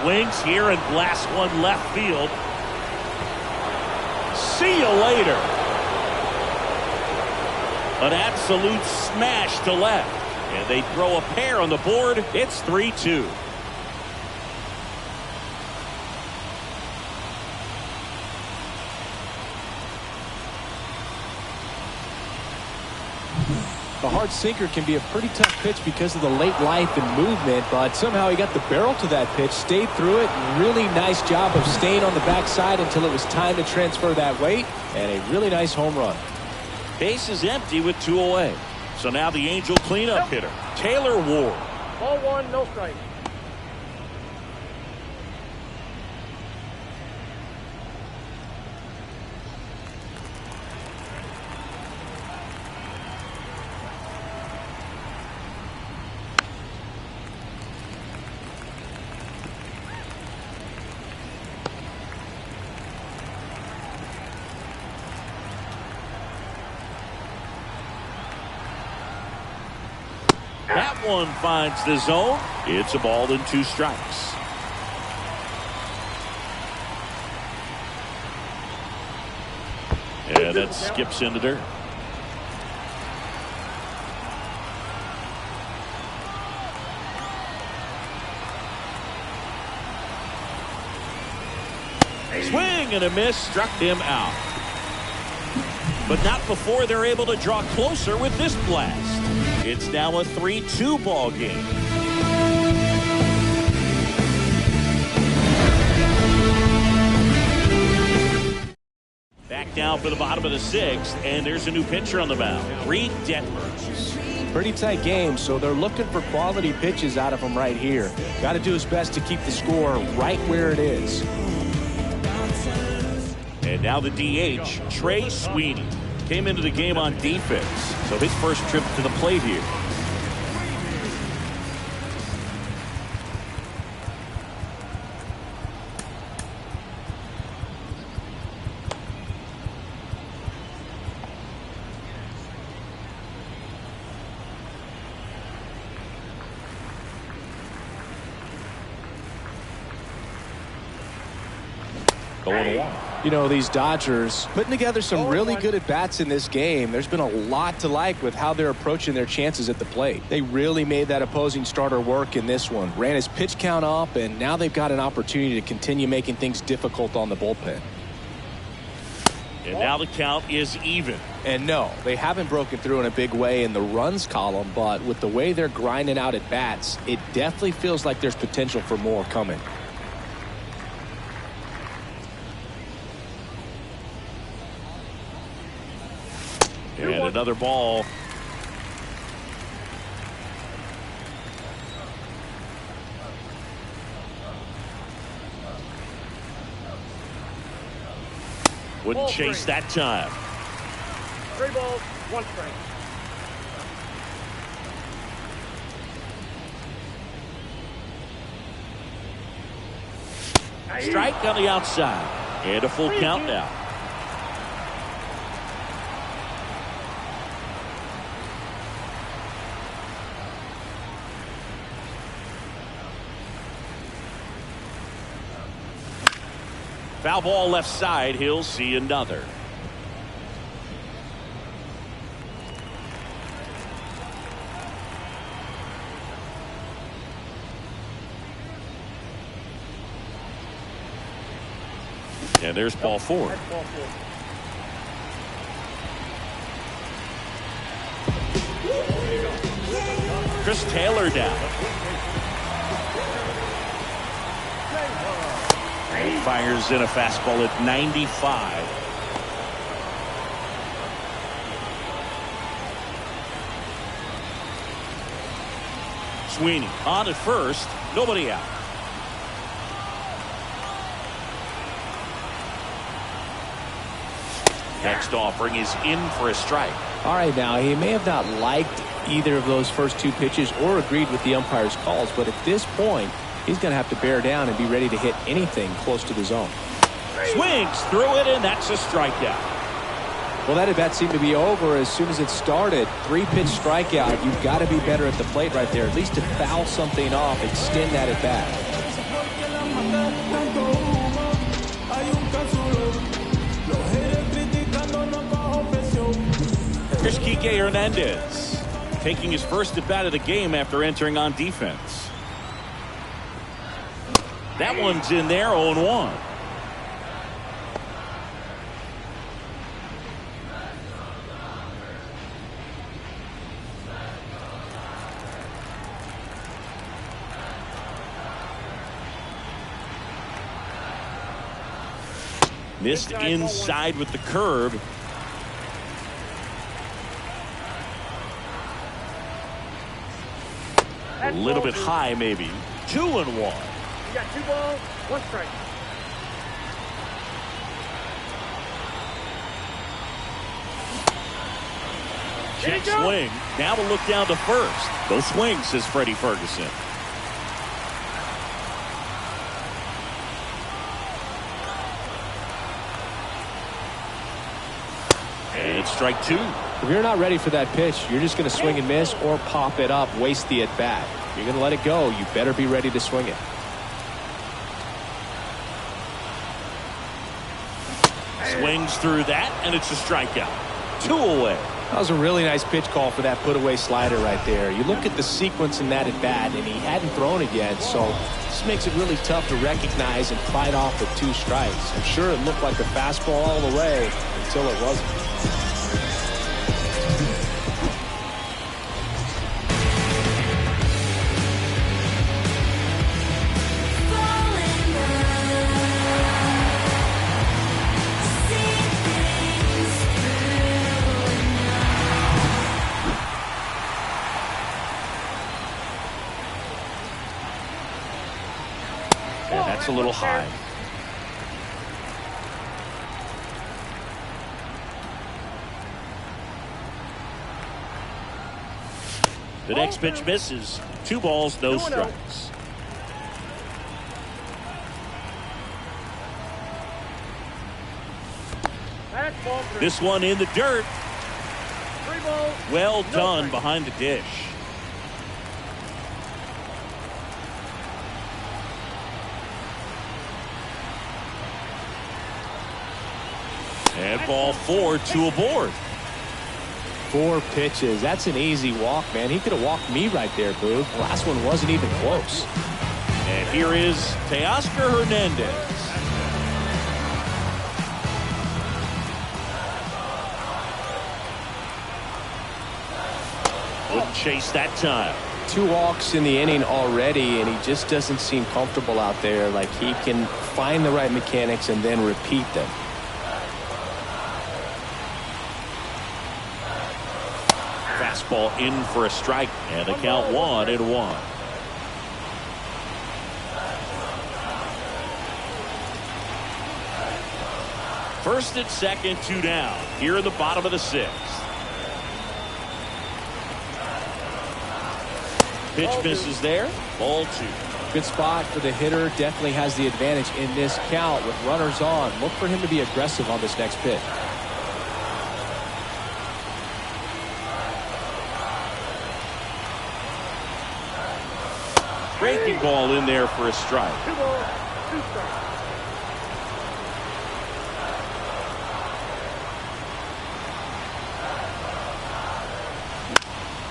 Swings here and blasts one left field. See you later. An absolute smash to left. And they throw a pair on the board. It's 3-2. The hard sinker can be a pretty tough pitch because of the late life and movement, but somehow he got the barrel to that pitch, stayed through it, and really nice job of staying on the backside until it was time to transfer that weight, and a really nice home run. Base is empty with 2 away. So now the Angel cleanup hitter, Taylor Ward. Ball 1, no strike. That one finds the zone. It's a ball and 2 strikes. And that skips in the dirt. Swing and a miss, struck him out. But not before they're able to draw closer with this blast. It's now a 3-2 ball game. Back down for the bottom of the 6th, and there's a new pitcher on the mound, Reed Detmers. Pretty tight game, so they're looking for quality pitches out of him right here. Got to do his best to keep the score right where it is. And now the DH, Trey Sweeney. Came into the game on defense, so his first trip to the plate here. Going along. You know, these Dodgers putting together some really good at-bats in this game. There's been a lot to like with how they're approaching their chances at the plate. They really made that opposing starter work in this one. Ran his pitch count up, and now they've got an opportunity to continue making things difficult on the bullpen. And now the count is even. And no, they haven't broken through in a big way in the runs column, but with the way they're grinding out at bats, it definitely feels like there's potential for more coming. And another ball. Wouldn't chase that time. 3 balls, 1 strike. Strike on the outside. And a full count now. Foul ball left side. He'll see another. And there's ball 4. That's ball 4. Chris Taylor down. He fires in a fastball at 95. Sweeney on at first. Nobody out. Next offering is in for a strike. All right, now, he may have not liked either of those first 2 pitches or agreed with the umpire's calls, but at this point, he's going to have to bear down and be ready to hit anything close to the zone. Swings through it, and that's a strikeout. Well, that at-bat seemed to be over as soon as it started. 3-pitch strikeout. You've got to be better at the plate right there, at least to foul something off, extend that at-bat. Here's Kike Hernandez taking his first at-bat of the game after entering on defense. That one's in there, 0-1. Missed inside with the curve. A little bit high, maybe. 2-1. You got 2 balls, 1 strike. Check swing. Now we'll look down to first. No swing, says Freddie Ferguson. And it's strike 2. If you're not ready for that pitch, you're just going to swing and miss or pop it up, waste the at-bat. If you're going to let it go, you better be ready to swing it. Swings through that, and it's a strikeout. 2 away. That was a really nice pitch call for that put-away slider right there. You look at the sequence in that at-bat, and he hadn't thrown it yet, so this makes it really tough to recognize and fight off with 2 strikes. I'm sure it looked like a fastball all the way until it wasn't. And that's a little high. The next pitch misses. 2 balls, no strikes. That's ball 3. This one in the dirt. 3 balls. Well No done strikes. behind the dish. And ball 4, 2 aboard. 4 pitches. That's an easy walk, man. He could have walked me right there, Boo. The last one wasn't even close. And here is Teoscar Hernandez. Wouldn't chase that time. 2 walks in the inning already, and he just doesn't seem comfortable out there. Like he can find the right mechanics and then repeat them. Fastball in for a strike, and the count 1-1. First and second, 2 down. Here in the bottom of the 6th. Pitch misses there. Ball 2. Good spot for the hitter. Definitely has the advantage in this count with runners on. Look for him to be aggressive on this next pitch. Breaking ball in there for a strike. 2 balls, 2 strikes.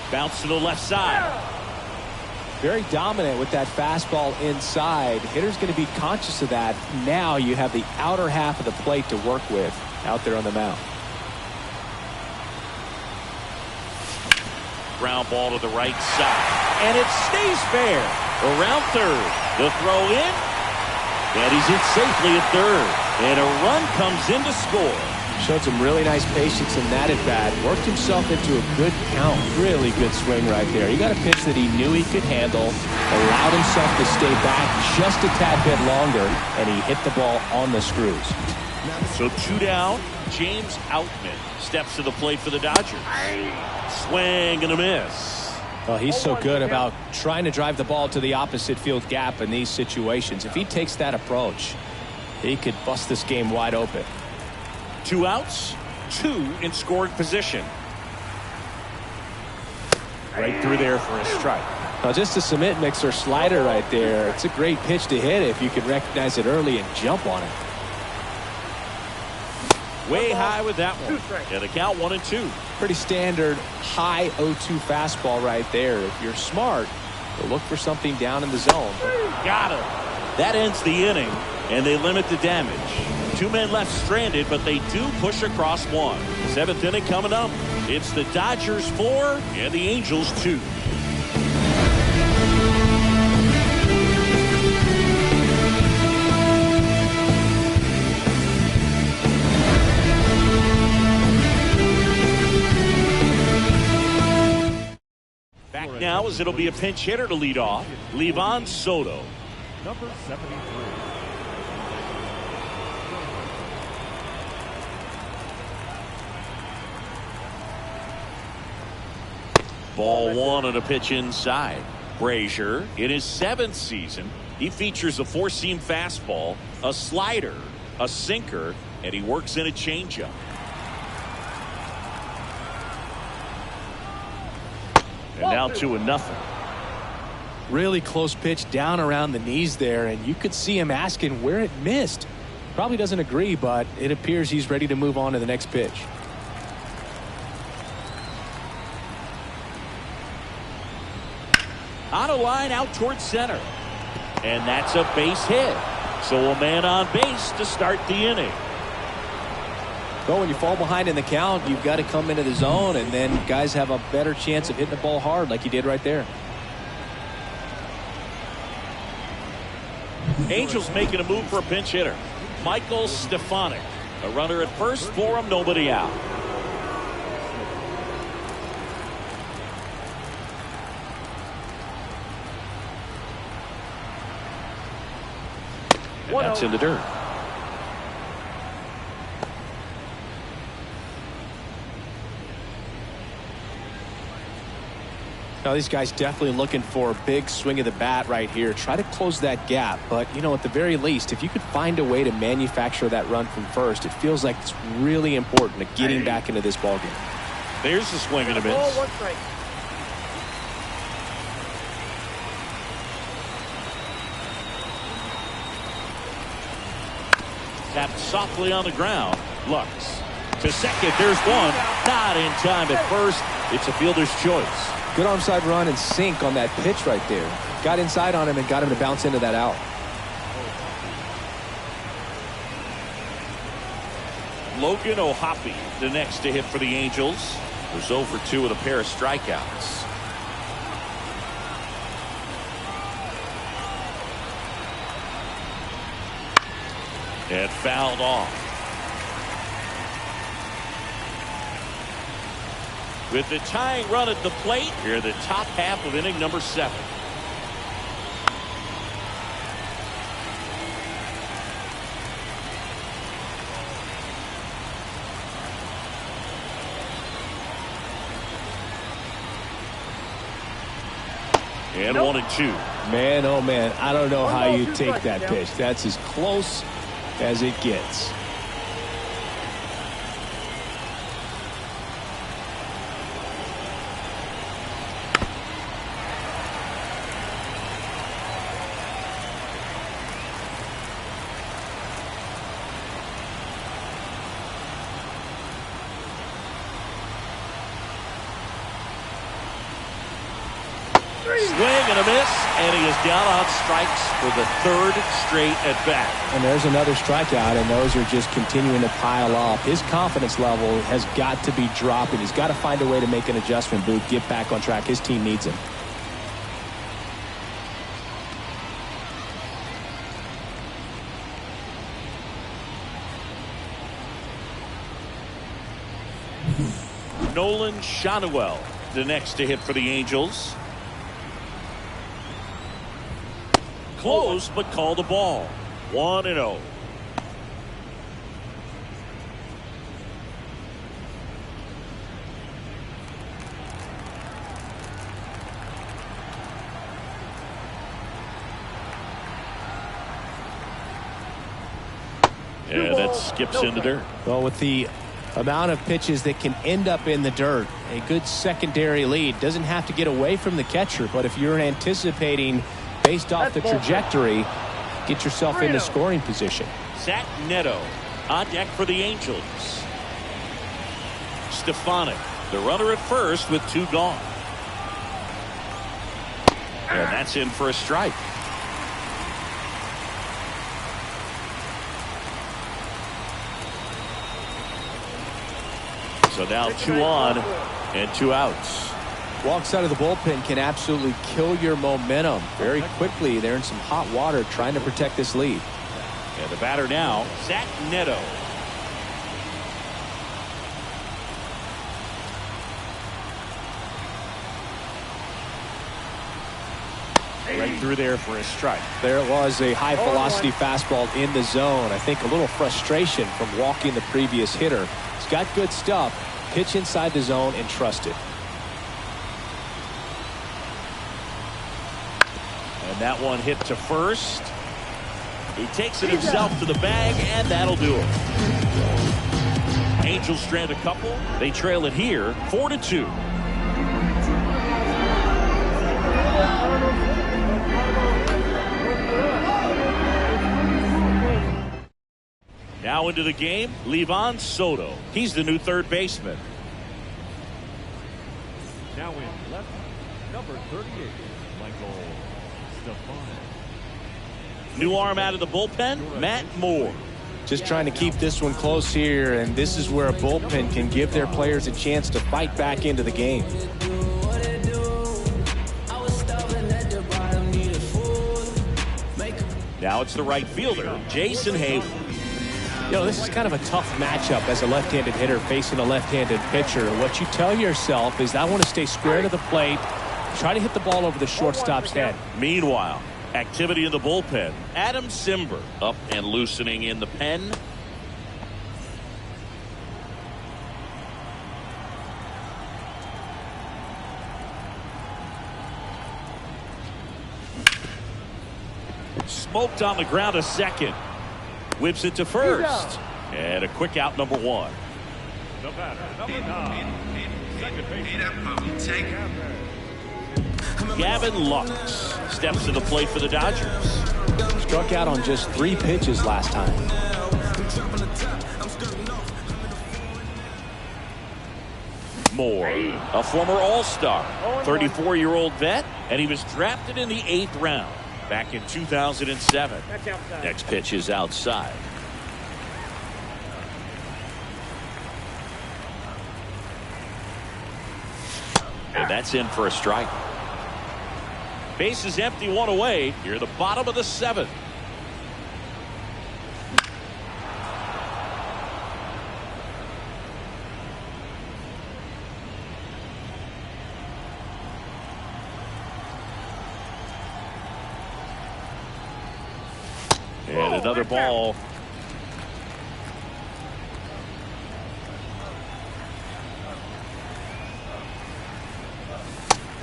Bounce to the left side. Very dominant with that fastball inside. Hitter's going to be conscious of that. Now you have the outer half of the plate to work with out there on the mound. Ground ball to the right side. And it stays fair. Around third. The throw in. And he's in safely at third. And a run comes in to score. Showed some really nice patience in that at bat. Worked himself into a good count. Really good swing right there. He got a pitch that he knew he could handle. Allowed himself to stay back just a tad bit longer. And he hit the ball on the screws. So 2 down. James Outman steps to the plate for the Dodgers. Swing and a miss. Well, he's so good about trying to drive the ball to the opposite field gap in these situations. If he takes that approach, he could bust this game wide open. 2 outs, 2 in scoring position. Right through there for a strike. Now just a cement mixer slider right there. It's a great pitch to hit if you can recognize it early and jump on it. Way high with that one. And the count 1-2. Pretty standard high 0-2 fastball right there. If you're smart, you'll look for something down in the zone. Got him. That ends the inning, and they limit the damage. 2 men left stranded, but they do push across 1. 7th inning coming up. It's the Dodgers 4 and the Angels 2. Back now as it'll be a pinch hitter to lead off. Livan Soto. Number 73. Ball 1 on a pitch inside. Brazier in his 7th season. He features a 4-seam fastball, a slider, a sinker, and he works in a changeup. And now 2-0. Really close pitch down around the knees there, and you could see him asking where it missed. Probably doesn't agree, but it appears he's ready to move on to the next pitch. On a line out towards center. And that's a base hit. So a man on base to start the inning. Well, when you fall behind in the count, you've got to come into the zone, and then guys have a better chance of hitting the ball hard like he did right there. Angels making a move for a pinch hitter. Michael Stefanik. A runner at first for him, nobody out. And that's in the dirt. Now, these guys definitely looking for a big swing of the bat right here. Try to close that gap. But, you know, at the very least, if you could find a way to manufacture that run from first, it feels like it's really important to getting back into this ballgame. There's the swing and a miss. Ball, 1 strike. Tapped softly on the ground. Lux to second. There's one. Not in time at first. It's a fielder's choice. Good onside run and sink on that pitch right there. Got inside on him and got him to bounce into that out. Logan O'Hoppe, the next to hit for the Angels. Was 0 for 2 with a pair of strikeouts. And fouled off. With the tying run at the plate, here the top half of inning number 7. And 1-2. Man, oh man, I don't know how you take that pitch. That's as close as it gets. Swing and a miss, and he is down on strikes for the 3rd straight at bat. And there's another strikeout, and those are just continuing to pile up. His confidence level has got to be dropping. He's got to find a way to make an adjustment, Booth, get back on track. His team needs him. Nolan Shanuel, the next to hit for the Angels. Close, but called the ball. 1-0. And that skips into dirt. Well, with the amount of pitches that can end up in the dirt, a good secondary lead doesn't have to get away from the catcher, but if you're anticipating based off the trajectory, get yourself into scoring position. Zach Neto on deck for the Angels. Stefanik, the runner at first with 2 gone. And that's in for a strike. So now 2 on and 2 outs. Walks out of the bullpen can absolutely kill your momentum very quickly. They're in some hot water trying to protect this lead. And the batter now, Zach Neto. Right through there for a strike. There was a high velocity fastball in the zone. I think a little frustration from walking the previous hitter. He's got good stuff. Pitch inside the zone and trust it. And that one hit to first. He takes it himself to the bag, and that'll do it. Angels strand a couple. They trail it here 4-2. Now into the game, Livan Soto. He's the new third baseman. Now in left, number 38, Michael Stefanik. New arm out of the bullpen, Matt Moore. Just trying to keep this one close here, and this is where a bullpen can give their players a chance to fight back into the game. Now it's the right fielder, Jason Hayward. You know, this is kind of a tough matchup as a left-handed hitter facing a left-handed pitcher. What you tell yourself is, I want to stay square to the plate, try to hit the ball over the shortstop's head. Meanwhile, activity in the bullpen. Adam Simber up and loosening in the pen. Smoked on the ground to second. Whips it to first. And a quick out, number 1. The batter, number 9, second baseman. Gavin Lux steps to the plate for the Dodgers. Struck out on just 3 pitches last time. Moore, a former All-Star, 34-year-old vet, and he was drafted in the 8th round back in 2007. Next pitch is outside. And that's in for a strike. Base is empty, one away. Here, the bottom of the 7th. And another ball.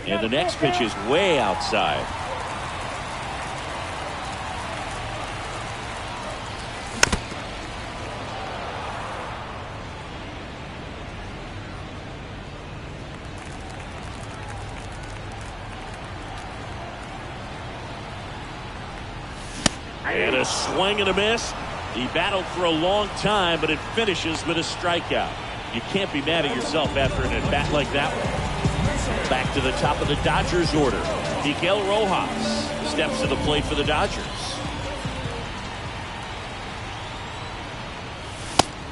And the next pitch is way outside. And a swing and a miss. He battled for a long time, but it finishes with a strikeout. You can't be mad at yourself after an at-bat like that one. Back to the top of the Dodgers order. Miguel Rojas steps to the plate for the Dodgers.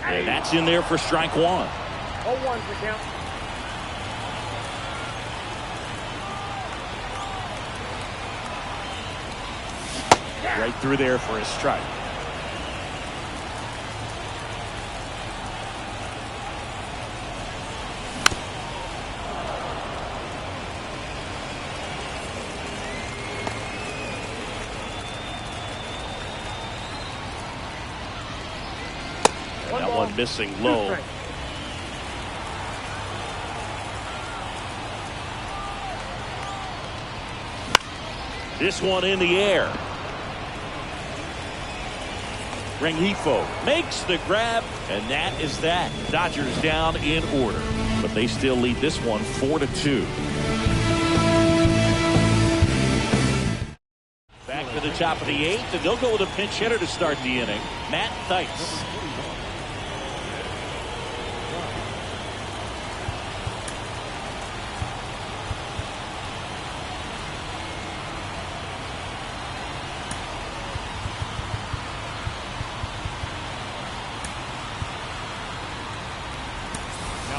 And that's in there for strike 1. 0-1 for count. Right through there for a strike. That one missing low. This one in the air. Rengifo makes the grab, and that is that. Dodgers down in order, but they still lead this one 4-2. Back to the top of the 8th, and they'll go with a pinch hitter to start the inning. Matt Theis.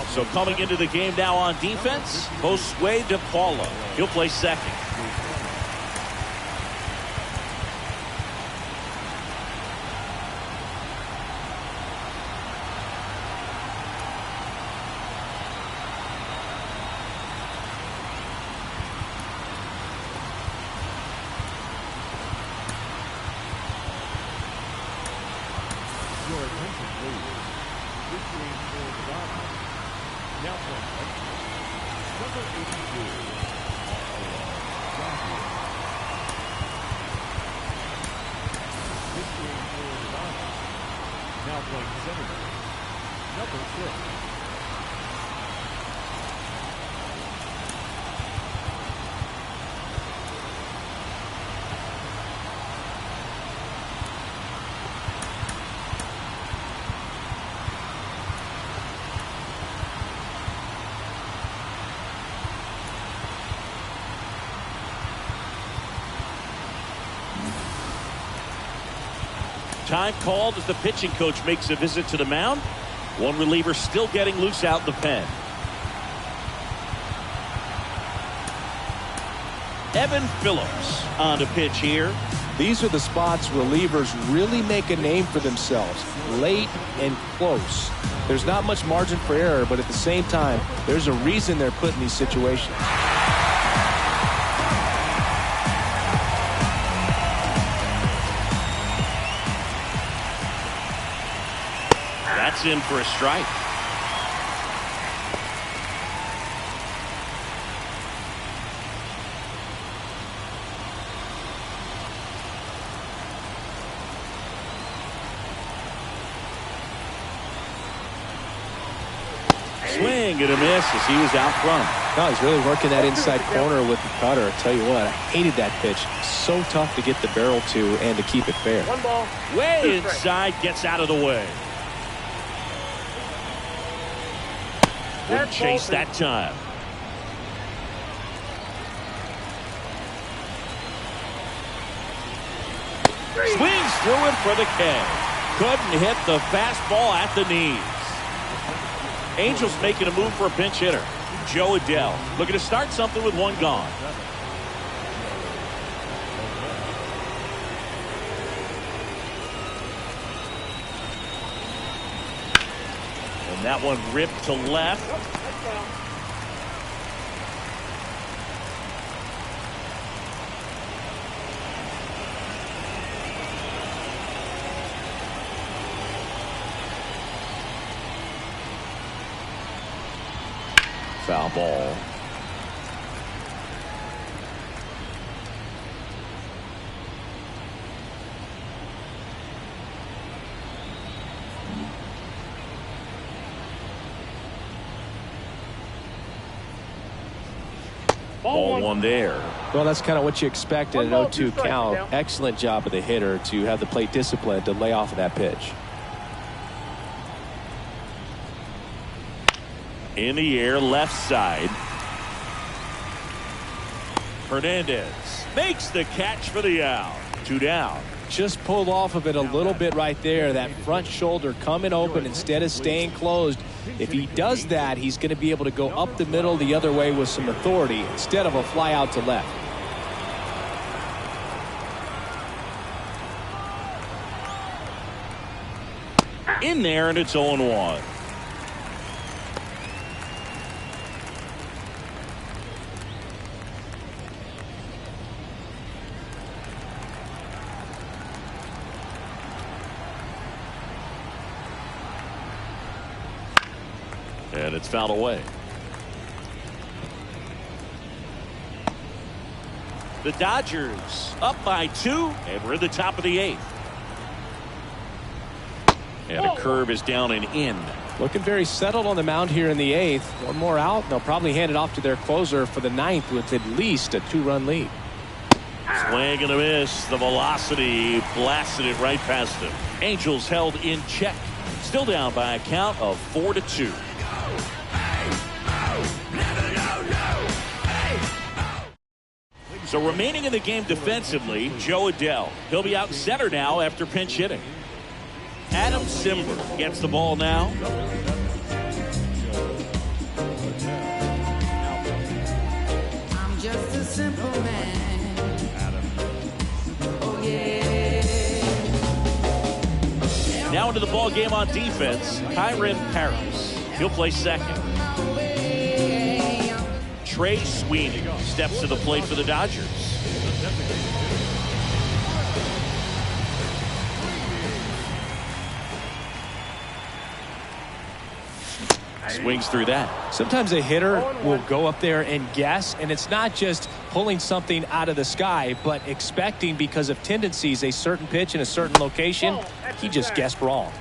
So coming into the game now on defense, Josue DePaula. He'll play second. Your attention, please. This game for the Dodgers. Now playing number 82. This game for the Dodgers. Now playing center. Number 6. Time called as the pitching coach makes a visit to the mound. One reliever still getting loose out in the pen. Evan Phillips on the pitch here. These are the spots relievers really make a name for themselves. Late and close. There's not much margin for error, but at the same time, there's a reason they're put in these situations. That's in for a strike. Swing and a miss as he was out front. No, he's really working that inside corner with the cutter. I tell you what, I hated that pitch. So tough to get the barrel to and to keep it fair. 1 ball. Way inside, gets out of the way. Wouldn't chase that time. Swings through it for the K. Couldn't hit the fastball at the knees. Angels making a move for a pinch hitter. Joe Adele looking to start something with one gone. And that one ripped to left. Foul ball. Ball one there. Well, that's kind of what you expect in an 0-2 count. Excellent job of the hitter to have the plate discipline to lay off of that pitch. In the air, left side. Hernandez makes the catch for the out. 2 down. Just pulled off of it a little bit right there. That front shoulder coming open instead of staying closed. If he does that, he's going to be able to go up the middle the other way with some authority instead of a fly out to left. In there, and it's 0-1. And it's fouled away. The Dodgers up by 2, and we're in the top of the 8th. And a curve is down and in. Looking very settled on the mound here in the 8th. One more out, and they'll probably hand it off to their closer for the 9th with at least a 2-run lead. Swing and a miss. The velocity blasted it right past him. Angels held in check. Still down by a count of 4-2. So remaining in the game defensively, Joe Adele. He'll be out center now after pinch hitting. Adam Simber gets the ball now. I'm just a simple man. Oh yeah. Now into the ball game on defense, Kyren Paris. He'll play second. Trey Sweeney steps to the plate for the Dodgers. Swings through that. Sometimes a hitter will go up there and guess, and it's not just pulling something out of the sky, but expecting because of tendencies a certain pitch in a certain location. He just guessed wrong.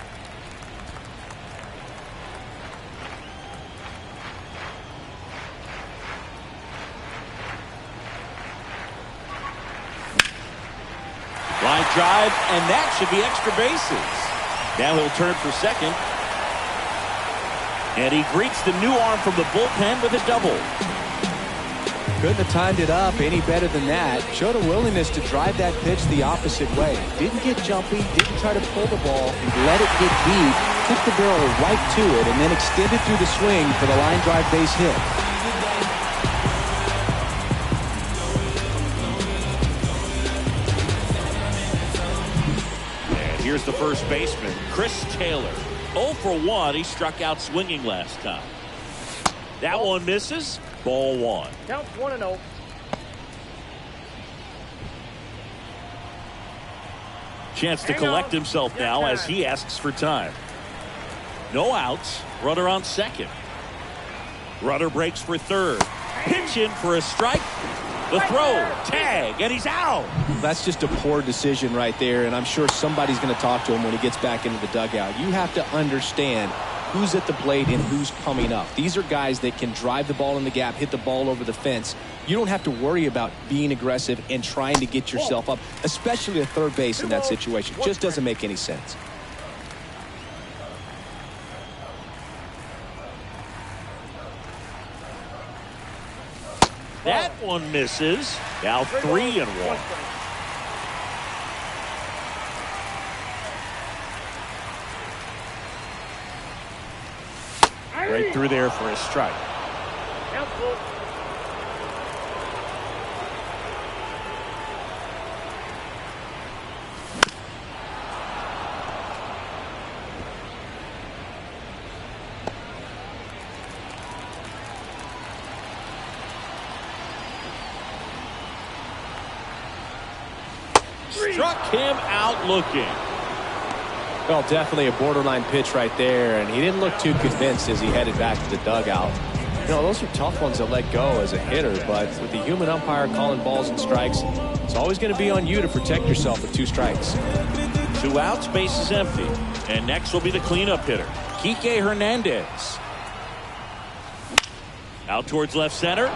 Line drive, and that should be extra bases. Now he'll turn for second. And he greets the new arm from the bullpen with a double. Couldn't have timed it up any better than that. Showed a willingness to drive that pitch the opposite way. Didn't get jumpy, didn't try to pull the ball, let it get deep, took the barrel right to it, and then extended through the swing for the line drive base hit. Here's the first baseman, Chris Taylor. 0 for 1. He struck out swinging last time. That one misses. Ball 1. Counts 1-0. Chance to collect himself now as he asks for time. No outs. Runner on second. Runner breaks for third. Pitch in for a strike. The throw, tag, and he's out. That's just a poor decision right there, and I'm sure somebody's going to talk to him when he gets back into the dugout. You have to understand who's at the plate and who's coming up. These are guys that can drive the ball in the gap, hit the ball over the fence. You don't have to worry about being aggressive and trying to get yourself up, especially at third base in that situation. Just doesn't make any sense. That one misses. Now 3-1. Right through there for a strike. Count. Struck him out looking. Well, definitely a borderline pitch right there, and he didn't look too convinced as he headed back to the dugout. You know, those are tough ones to let go as a hitter, but with the human umpire calling balls and strikes, it's always going to be on you to protect yourself with 2 strikes. 2 outs, base is empty. And next will be the cleanup hitter, Kike Hernandez. Out towards left center.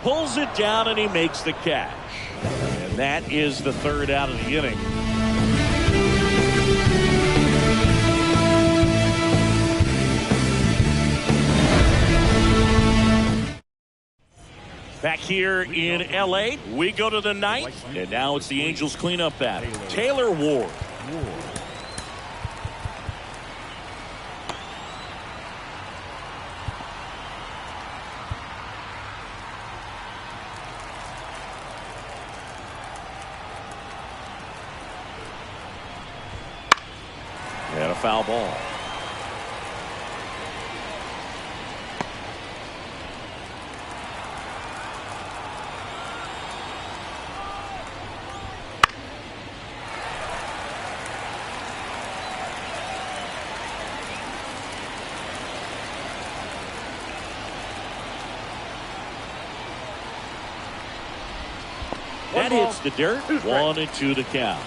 Pulls it down and he makes the catch. And that is the 3rd out of the inning. Back here in L.A., we go to the 9th. And now it's the Angels cleanup batter, Taylor Ward. And a foul ball. That hits the dirt. 1-2 the count.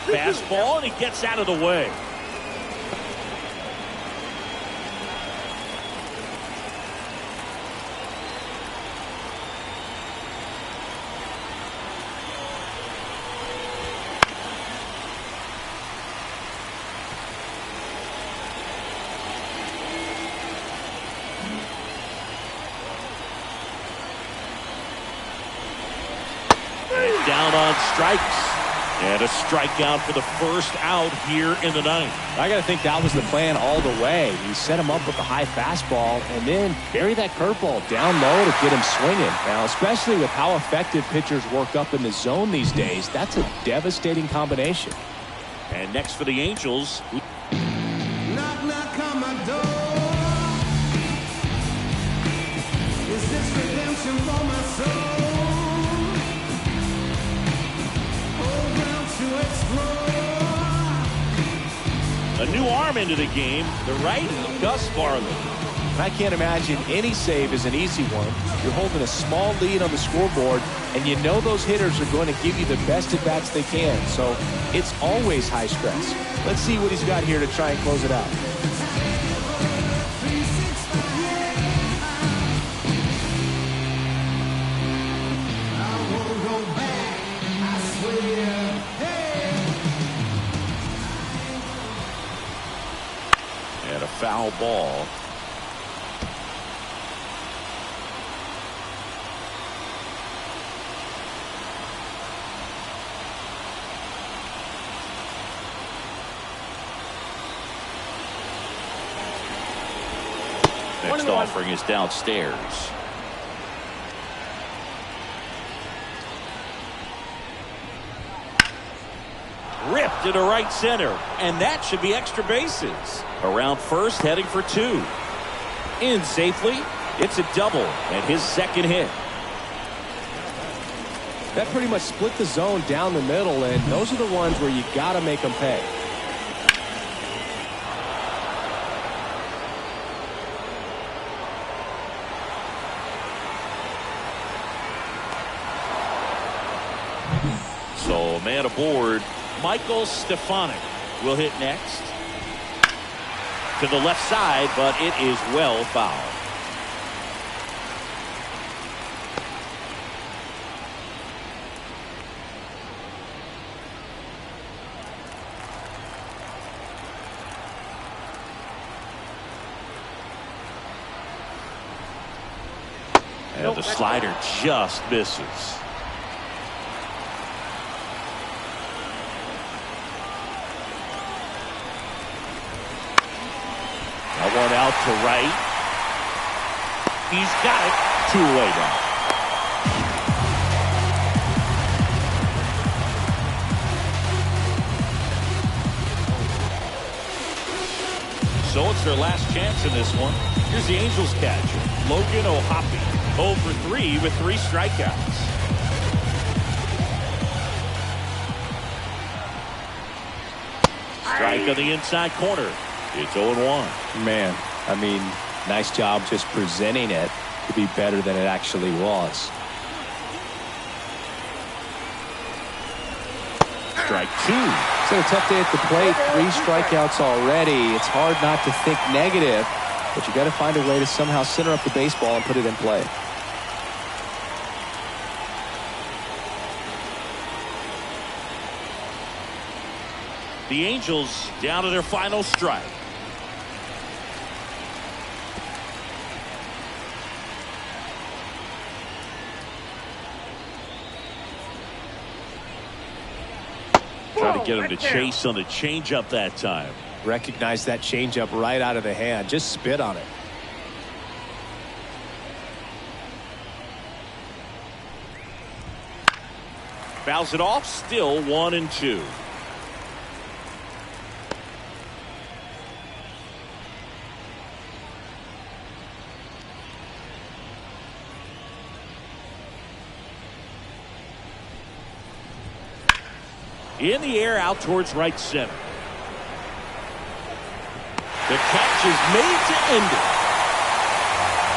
Fastball, and he gets out of the way. And down on strikes. And a strikeout for the 1st out here in the 9th. I got to think that was the plan all the way. He set him up with a high fastball and then bury that curveball down low to get him swinging. Now, especially with how effective pitchers work up in the zone these days, that's a devastating combination. And next for the Angels. Knock, knock on my door. Is this redemption for my soul? A new arm into the game, the right, Gus Varley. I can't imagine any save is an easy one. You're holding a small lead on the scoreboard, and you know those hitters are going to give you the best at-bats they can. So it's always high stress. Let's see what he's got here to try and close it out. And a foul ball. Next offering is downstairs. Ripped into right center, and that should be extra bases. Around first, heading for 2. In safely. It's a double and his 2nd hit. That pretty much split the zone down the middle, and those are the ones where you got to make them pay. So, man aboard, Michael Stefanik will hit next. To the left side, but it is well fouled. And the slider just misses. to right. He's got it. 2 away now. So it's their last chance in this one. Here's the Angels catcher, Logan O'Hoppe. 0 for 3 with 3 strikeouts. Strike on the inside corner. It's 0-1. Man, I mean, nice job just presenting it to be better than it actually was. Strike 2. It's been a tough day at the plate. 3 strikeouts already. It's hard not to think negative, but you got to find a way to somehow center up the baseball and put it in play. The Angels down to their final strike. Trying to get him to chase on the changeup that time. Recognize that changeup right out of the hand. Just spit on it. Fouls it off. Still 1-2. In the air out towards right center. The catch is made to end it.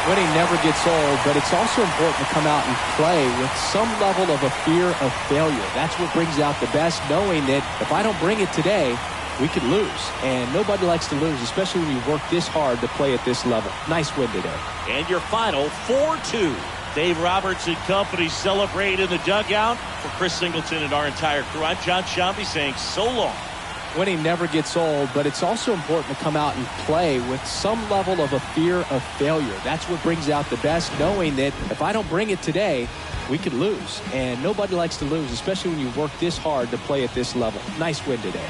Winning never gets old, but it's also important to come out and play with some level of a fear of failure. That's what brings out the best, knowing that if I don't bring it today, we could lose. And nobody likes to lose, especially when you work this hard to play at this level. Nice win today. And your final 4-2. Dave Roberts and company celebrate in the dugout. For Chris Singleton and our entire crew, I'm John Shambi saying so long. Winning never gets old, but it's also important to come out and play with some level of a fear of failure. That's what brings out the best, knowing that if I don't bring it today, we could lose. And nobody likes to lose, especially when you work this hard to play at this level. Nice win today.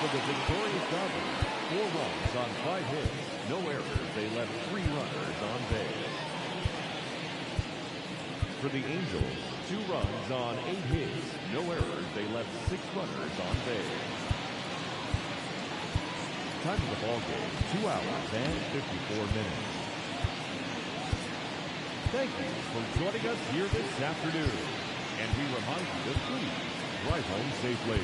The victorious Dodgers, 4 runs on 5 hits, no errors. They left 3 runners on base. For the Angels, 2 runs on 8 hits, no errors. They left 6 runners on base. Time of the ball game, 2 hours and 54 minutes. Thank you for joining us here this afternoon. And we remind you to please drive home safely.